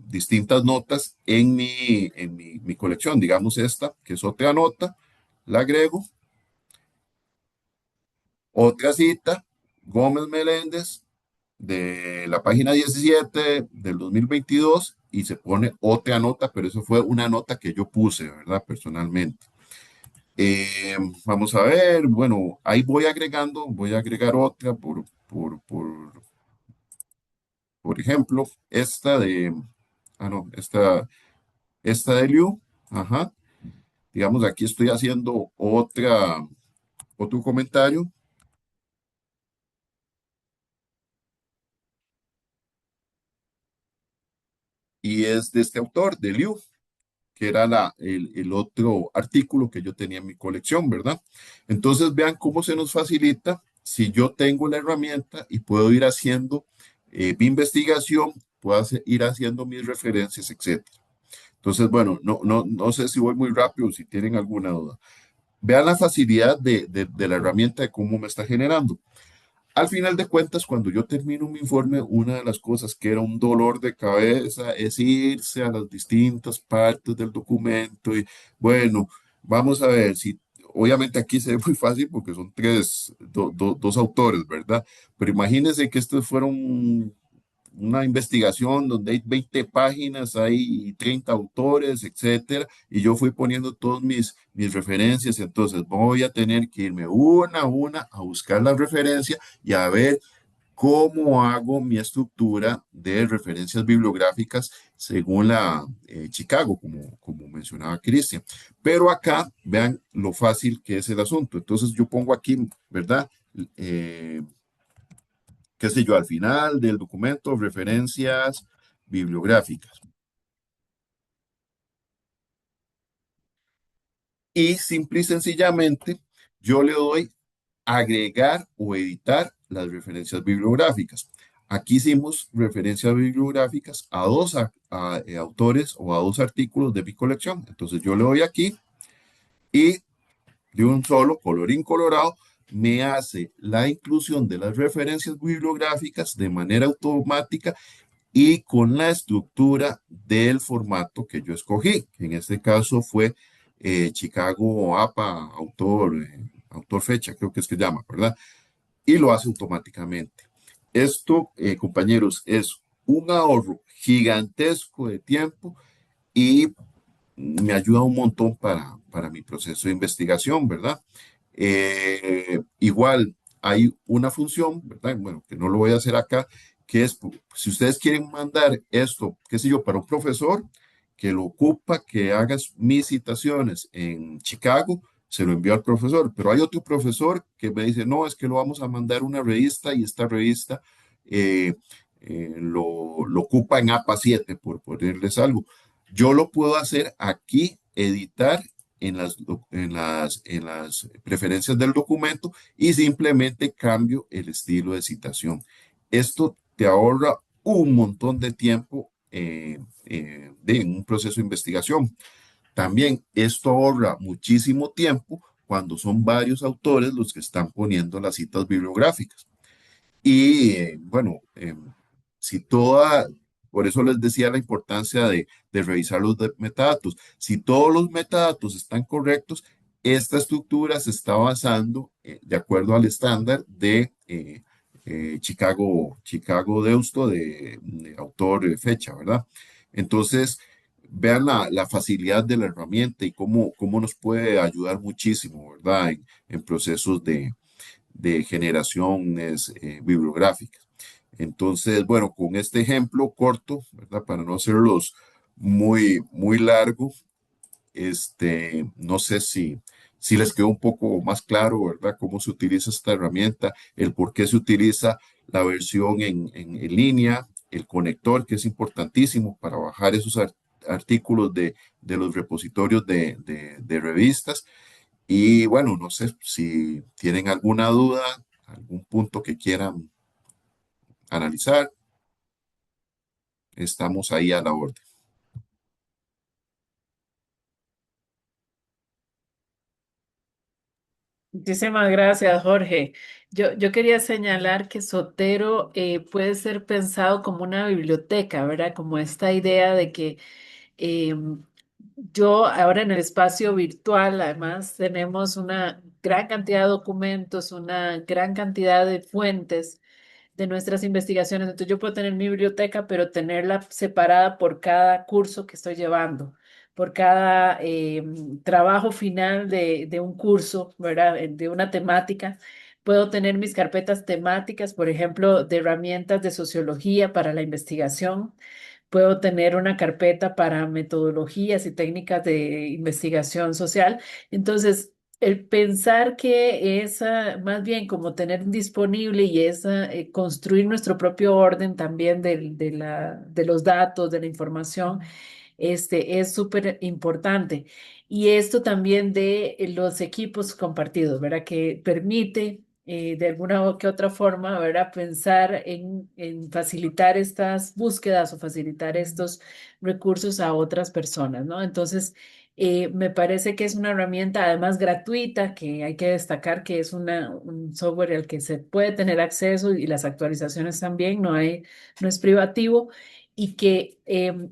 distintas notas en mi colección, digamos esta, que es otra nota, la agrego, otra cita, Gómez Meléndez, de la página 17 del 2022, y se pone otra nota, pero eso fue una nota que yo puse, ¿verdad? Personalmente. Vamos a ver, bueno, ahí voy agregando, voy a agregar otra por ejemplo, no, esta de Liu, ajá, digamos, aquí estoy haciendo otro comentario, y es de este autor, de Liu, que era el otro artículo que yo tenía en mi colección, ¿verdad? Entonces vean cómo se nos facilita si yo tengo la herramienta y puedo ir haciendo mi investigación, puedo ir haciendo mis referencias, etcétera. Entonces, bueno, no sé si voy muy rápido, si tienen alguna duda. Vean la facilidad de la herramienta de cómo me está generando. Al final de cuentas, cuando yo termino mi informe, una de las cosas que era un dolor de cabeza es irse a las distintas partes del documento y, bueno, vamos a ver si, obviamente aquí se ve muy fácil porque son dos autores, ¿verdad? Pero imagínense que estos fueron una investigación donde hay 20 páginas, hay 30 autores, etcétera, y yo fui poniendo todas mis referencias, entonces voy a tener que irme una a una a buscar la referencia y a ver cómo hago mi estructura de referencias bibliográficas según la Chicago, como mencionaba Cristian. Pero acá vean lo fácil que es el asunto. Entonces yo pongo aquí, ¿verdad? Eh, qué sé yo, al final del documento, referencias bibliográficas. Y simple y sencillamente yo le doy agregar o editar las referencias bibliográficas. Aquí hicimos referencias bibliográficas a autores o a dos artículos de mi colección. Entonces yo le doy aquí y de un solo, colorín colorado, me hace la inclusión de las referencias bibliográficas de manera automática y con la estructura del formato que yo escogí, que en este caso fue Chicago APA, autor fecha, creo que es que llama, ¿verdad? Y lo hace automáticamente. Esto, compañeros, es un ahorro gigantesco de tiempo y me ayuda un montón para mi proceso de investigación, ¿verdad? Igual hay una función, ¿verdad? Bueno, que no lo voy a hacer acá, que es, si ustedes quieren mandar esto, qué sé yo, para un profesor que lo ocupa, que haga mis citaciones en Chicago, se lo envío al profesor, pero hay otro profesor que me dice, no, es que lo vamos a mandar a una revista y esta revista eh, lo ocupa en APA 7, por ponerles algo. Yo lo puedo hacer aquí, editar en las preferencias del documento y simplemente cambio el estilo de citación. Esto te ahorra un montón de tiempo en un proceso de investigación. También esto ahorra muchísimo tiempo cuando son varios autores los que están poniendo las citas bibliográficas. Y bueno, si toda, por eso les decía la importancia de revisar los metadatos. Si todos los metadatos están correctos, esta estructura se está basando de acuerdo al estándar de Chicago Deusto, de autor fecha, ¿verdad? Entonces, vean la facilidad de la herramienta y cómo nos puede ayudar muchísimo, ¿verdad? En procesos de generaciones bibliográficas. Entonces, bueno, con este ejemplo corto, ¿verdad? Para no hacerlos muy largo, no sé si les quedó un poco más claro, ¿verdad? Cómo se utiliza esta herramienta, el por qué se utiliza la versión en línea, el conector, que es importantísimo para bajar esos artículos de los repositorios de revistas. Y bueno, no sé si tienen alguna duda, algún punto que quieran analizar, estamos ahí a la orden. Muchísimas gracias, Jorge. Yo quería señalar que Sotero puede ser pensado como una biblioteca, ¿verdad? Como esta idea de que eh, yo ahora en el espacio virtual, además, tenemos una gran cantidad de documentos, una gran cantidad de fuentes de nuestras investigaciones. Entonces yo puedo tener mi biblioteca, pero tenerla separada por cada curso que estoy llevando, por cada trabajo final de un curso, ¿verdad? De una temática. Puedo tener mis carpetas temáticas, por ejemplo, de herramientas de sociología para la investigación. Puedo tener una carpeta para metodologías y técnicas de investigación social. Entonces, el pensar que esa, más bien como tener disponible y esa, construir nuestro propio orden también de los datos, de la información, es súper importante. Y esto también de los equipos compartidos, ¿verdad? Que permite de alguna que otra forma, ¿verdad? Pensar en facilitar estas búsquedas o facilitar estos recursos a otras personas, ¿no? Entonces, me parece que es una herramienta además gratuita, que hay que destacar que es un software al que se puede tener acceso y las actualizaciones también, no es privativo y que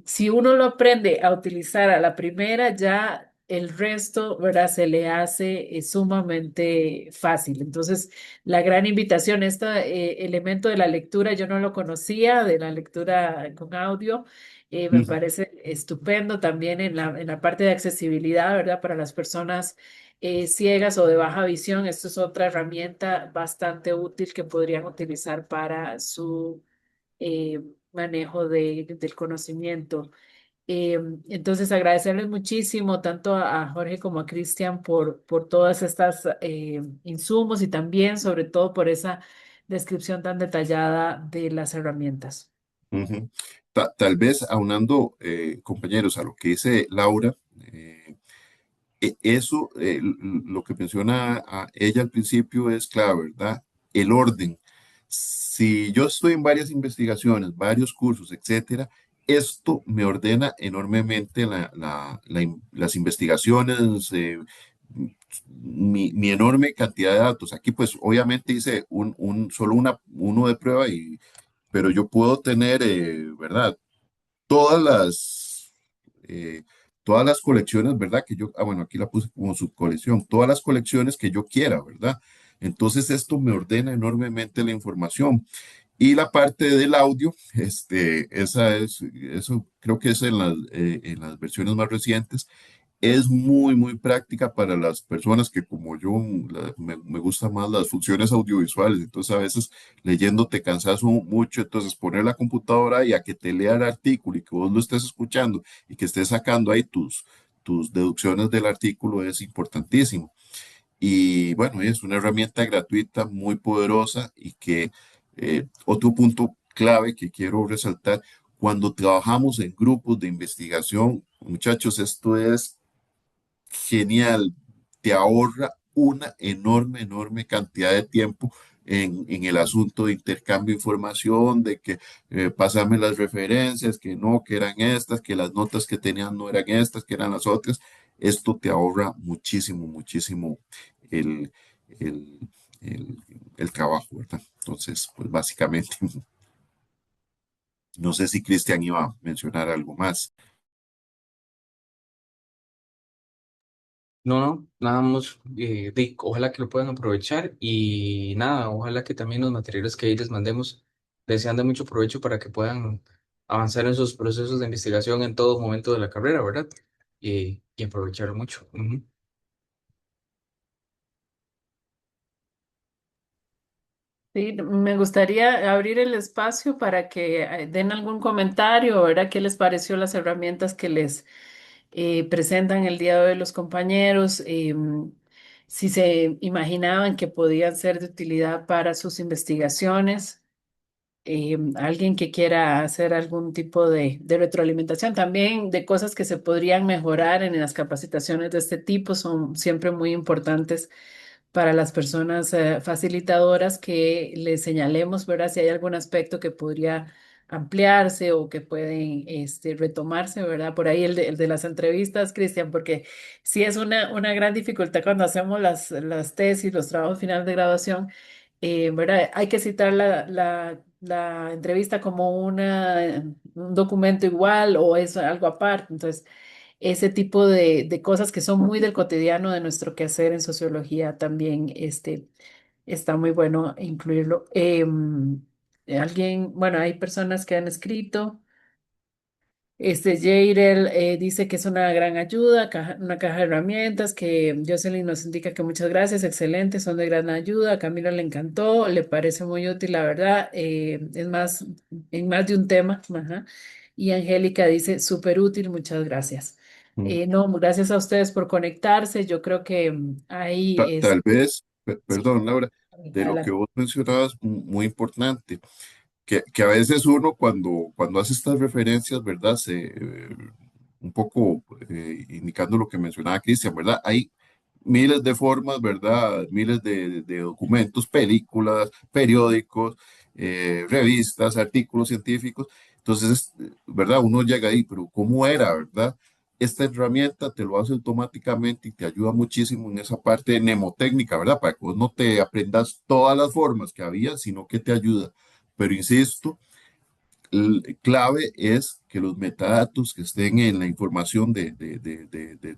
si uno lo aprende a utilizar a la primera, ya el resto, ¿verdad? Se le hace sumamente fácil. Entonces, la gran invitación, este elemento de la lectura, yo no lo conocía, de la lectura con audio. Me Ujú, parece estupendo también en la parte de accesibilidad, ¿verdad? Para las personas ciegas o de baja visión. Esto es otra herramienta bastante útil que podrían utilizar para su eh, manejo del conocimiento. Eh, entonces, agradecerles muchísimo tanto a Jorge como a Cristian por todas estas insumos y también, sobre todo, por esa descripción tan detallada de las herramientas. ujú. Tal vez aunando, compañeros, a lo que dice Laura, eso, lo que menciona a ella al principio es clave, ¿verdad? El orden. Si yo estoy en varias investigaciones, varios cursos, etcétera, esto me ordena enormemente las investigaciones, mi enorme cantidad de datos. Aquí, pues, obviamente hice solo uno de prueba, pero yo puedo tener, ¿verdad? Todas eh, todas las colecciones, ¿verdad? Bueno, aquí la puse como subcolección, todas las colecciones que yo quiera, ¿verdad? Entonces esto me ordena enormemente la información. Y la parte del audio, eso creo que es en las versiones más recientes, es muy práctica para las personas que como yo me gustan más las funciones audiovisuales, entonces a veces leyendo te cansas mucho, entonces poner la computadora y a que te lea el artículo y que vos lo estés escuchando y que estés sacando ahí tus deducciones del artículo es importantísimo. Y bueno, es una herramienta gratuita muy poderosa y que otro punto clave que quiero resaltar, cuando trabajamos en grupos de investigación, muchachos, esto es genial, te ahorra una enorme cantidad de tiempo en el asunto de intercambio de información, de que pasarme las referencias, que no, que eran estas, que las notas que tenían no eran estas, que eran las otras. Esto te ahorra muchísimo el, el, el, el trabajo, ¿verdad? Entonces, pues básicamente, no sé si Cristian iba a mencionar algo más. No, no, nada más, ojalá que lo puedan aprovechar y nada, ojalá que también los materiales que ahí les mandemos les sean de mucho provecho para que puedan avanzar en sus procesos de investigación en todo momento de la carrera, ¿verdad? Y aprovecharlo mucho. Ujú. Sí, me gustaría abrir el espacio para que den algún comentario, ¿verdad? ¿Qué les pareció las herramientas que les presentan el día de hoy los compañeros? Si se imaginaban que podían ser de utilidad para sus investigaciones. Alguien que quiera hacer algún tipo de retroalimentación, también de cosas que se podrían mejorar en las capacitaciones de este tipo, son siempre muy importantes para las personas facilitadoras que les señalemos, ¿verdad? Si hay algún aspecto que podría ampliarse o que pueden retomarse, ¿verdad? Por ahí el de las entrevistas, Cristian, porque sí es una gran dificultad cuando hacemos las tesis, los trabajos finales de graduación, ¿verdad? Hay que citar la entrevista como un documento igual o es algo aparte. Entonces, ese tipo de cosas que son muy del cotidiano de nuestro quehacer en sociología también está muy bueno incluirlo. Bueno, hay personas que han escrito. Jairel dice que es una gran ayuda, una caja de herramientas, que Jocelyn nos indica que muchas gracias, excelente, son de gran ayuda. A Camilo le encantó, le parece muy útil, la verdad, es más, en más de un tema. Ajá. Y Angélica dice, súper útil, muchas gracias. Mm. No, gracias a ustedes por conectarse. Yo creo que ahí es, Tal vez, sí, perdón, Laura, de lo que adelante. vos mencionabas, muy importante, que a veces uno cuando hace estas referencias, ¿verdad? Un poco indicando lo que mencionaba Cristian, ¿verdad? Hay miles de formas, ¿verdad? Miles de documentos, películas, periódicos, revistas, artículos científicos. Entonces, ¿verdad? Uno llega ahí, pero ¿cómo era, verdad? Esta herramienta te lo hace automáticamente y te ayuda muchísimo en esa parte mnemotécnica, ¿verdad? Para que vos no te aprendas todas las formas que había, sino que te ayuda. Pero insisto, clave es que los metadatos que estén en la información de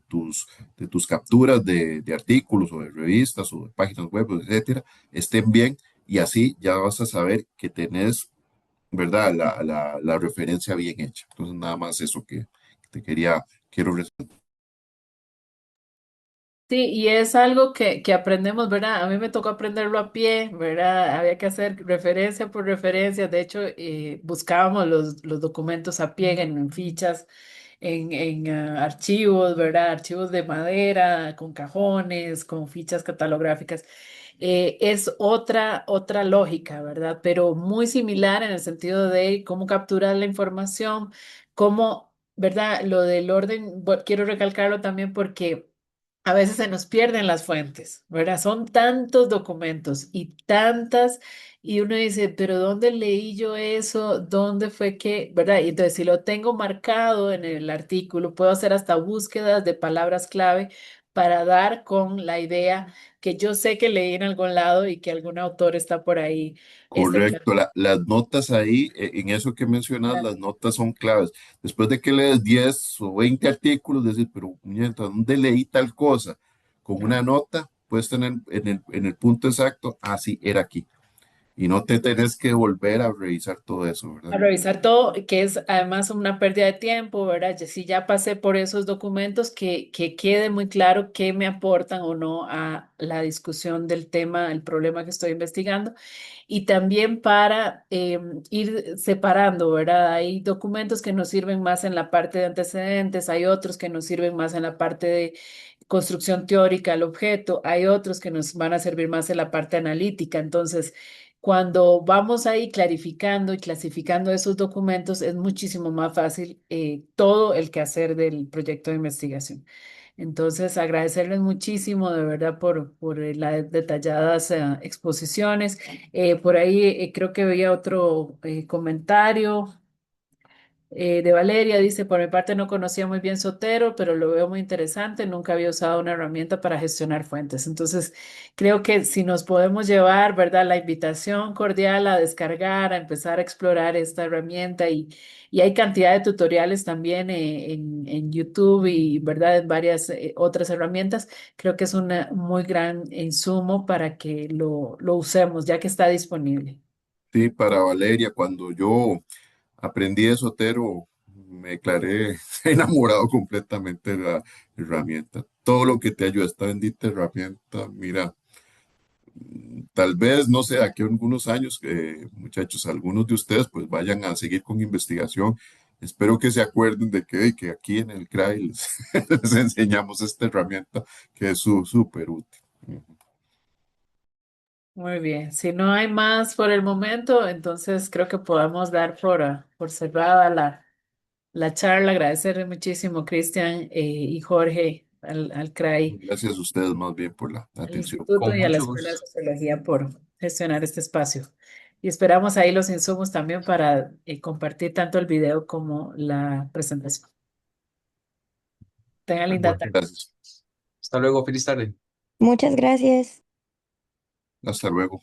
tus capturas de artículos o de revistas o de páginas web, etcétera, estén bien y así ya vas a saber que tenés, ¿verdad? La referencia bien hecha. Entonces, nada más eso que te quiero resaltar. Sí, y es algo que aprendemos, ¿verdad? A mí me tocó aprenderlo a pie, ¿verdad? Había que hacer referencia por referencia. De hecho, buscábamos los documentos a pie en fichas, en archivos, ¿verdad? Archivos de madera, con cajones, con fichas catalográficas. Es otra lógica, ¿verdad? Pero muy similar en el sentido de cómo capturar la información, cómo, ¿verdad? Lo del orden, quiero recalcarlo también porque a veces se nos pierden las fuentes, ¿verdad? Son tantos documentos y tantas, y uno dice, pero ¿dónde leí yo eso? ¿Dónde fue que, verdad? Y entonces, si lo tengo marcado en el artículo, puedo hacer hasta búsquedas de palabras clave para dar con la idea que yo sé que leí en algún lado y que algún autor está por ahí, Correcto, claro. las notas ahí, en eso que mencionas, las notas son claves. Después de que lees 10 o 20 artículos, decir, pero mientras, ¿dónde leí tal cosa? Con una nota, puedes tener en el punto exacto, ah, sí, era aquí. Y no te tenés que volver a revisar todo eso, ¿verdad? A revisar todo, que es además una pérdida de tiempo, ¿verdad? Si ya pasé por esos documentos, que quede muy claro qué me aportan o no a la discusión del tema, el problema que estoy investigando. Y también para ir separando, ¿verdad? Hay documentos que nos sirven más en la parte de antecedentes, hay otros que nos sirven más en la parte de construcción teórica del objeto, hay otros que nos van a servir más en la parte analítica. Entonces, cuando vamos ahí clarificando y clasificando esos documentos, es muchísimo más fácil todo el quehacer del proyecto de investigación. Entonces, agradecerles muchísimo de verdad por las detalladas exposiciones. Por ahí creo que veía otro comentario. De Valeria dice, por mi parte no conocía muy bien Sotero, pero lo veo muy interesante. Nunca había usado una herramienta para gestionar fuentes. Entonces, creo que si nos podemos llevar, ¿verdad? La invitación cordial a descargar, a empezar a explorar esta herramienta y hay cantidad de tutoriales también en YouTube y, ¿verdad? En varias otras herramientas. Creo que es un muy gran insumo para que lo usemos, ya que está disponible. Sí, para Valeria, cuando yo aprendí esotero, me declaré enamorado completamente de la herramienta. Todo lo que te ayuda esta bendita herramienta, mira, tal vez, no sé, aquí en algunos años, muchachos, algunos de ustedes pues vayan a seguir con investigación. Espero que se acuerden de que aquí en el CRAI les, les enseñamos esta herramienta que es súper útil. Muy bien, si no hay más por el momento, entonces creo que podemos dar por cerrada la charla. Agradecerle muchísimo, Cristian y Jorge, al CRAI, Gracias a ustedes más bien por la al atención. Instituto Con y a la mucho Escuela de gusto. Sociología por gestionar este espacio. Y esperamos ahí los insumos también para compartir tanto el video como la presentación. Tengan linda Bueno, tarde. Gracias. hasta luego, feliz tarde. Muchas gracias. Hasta luego.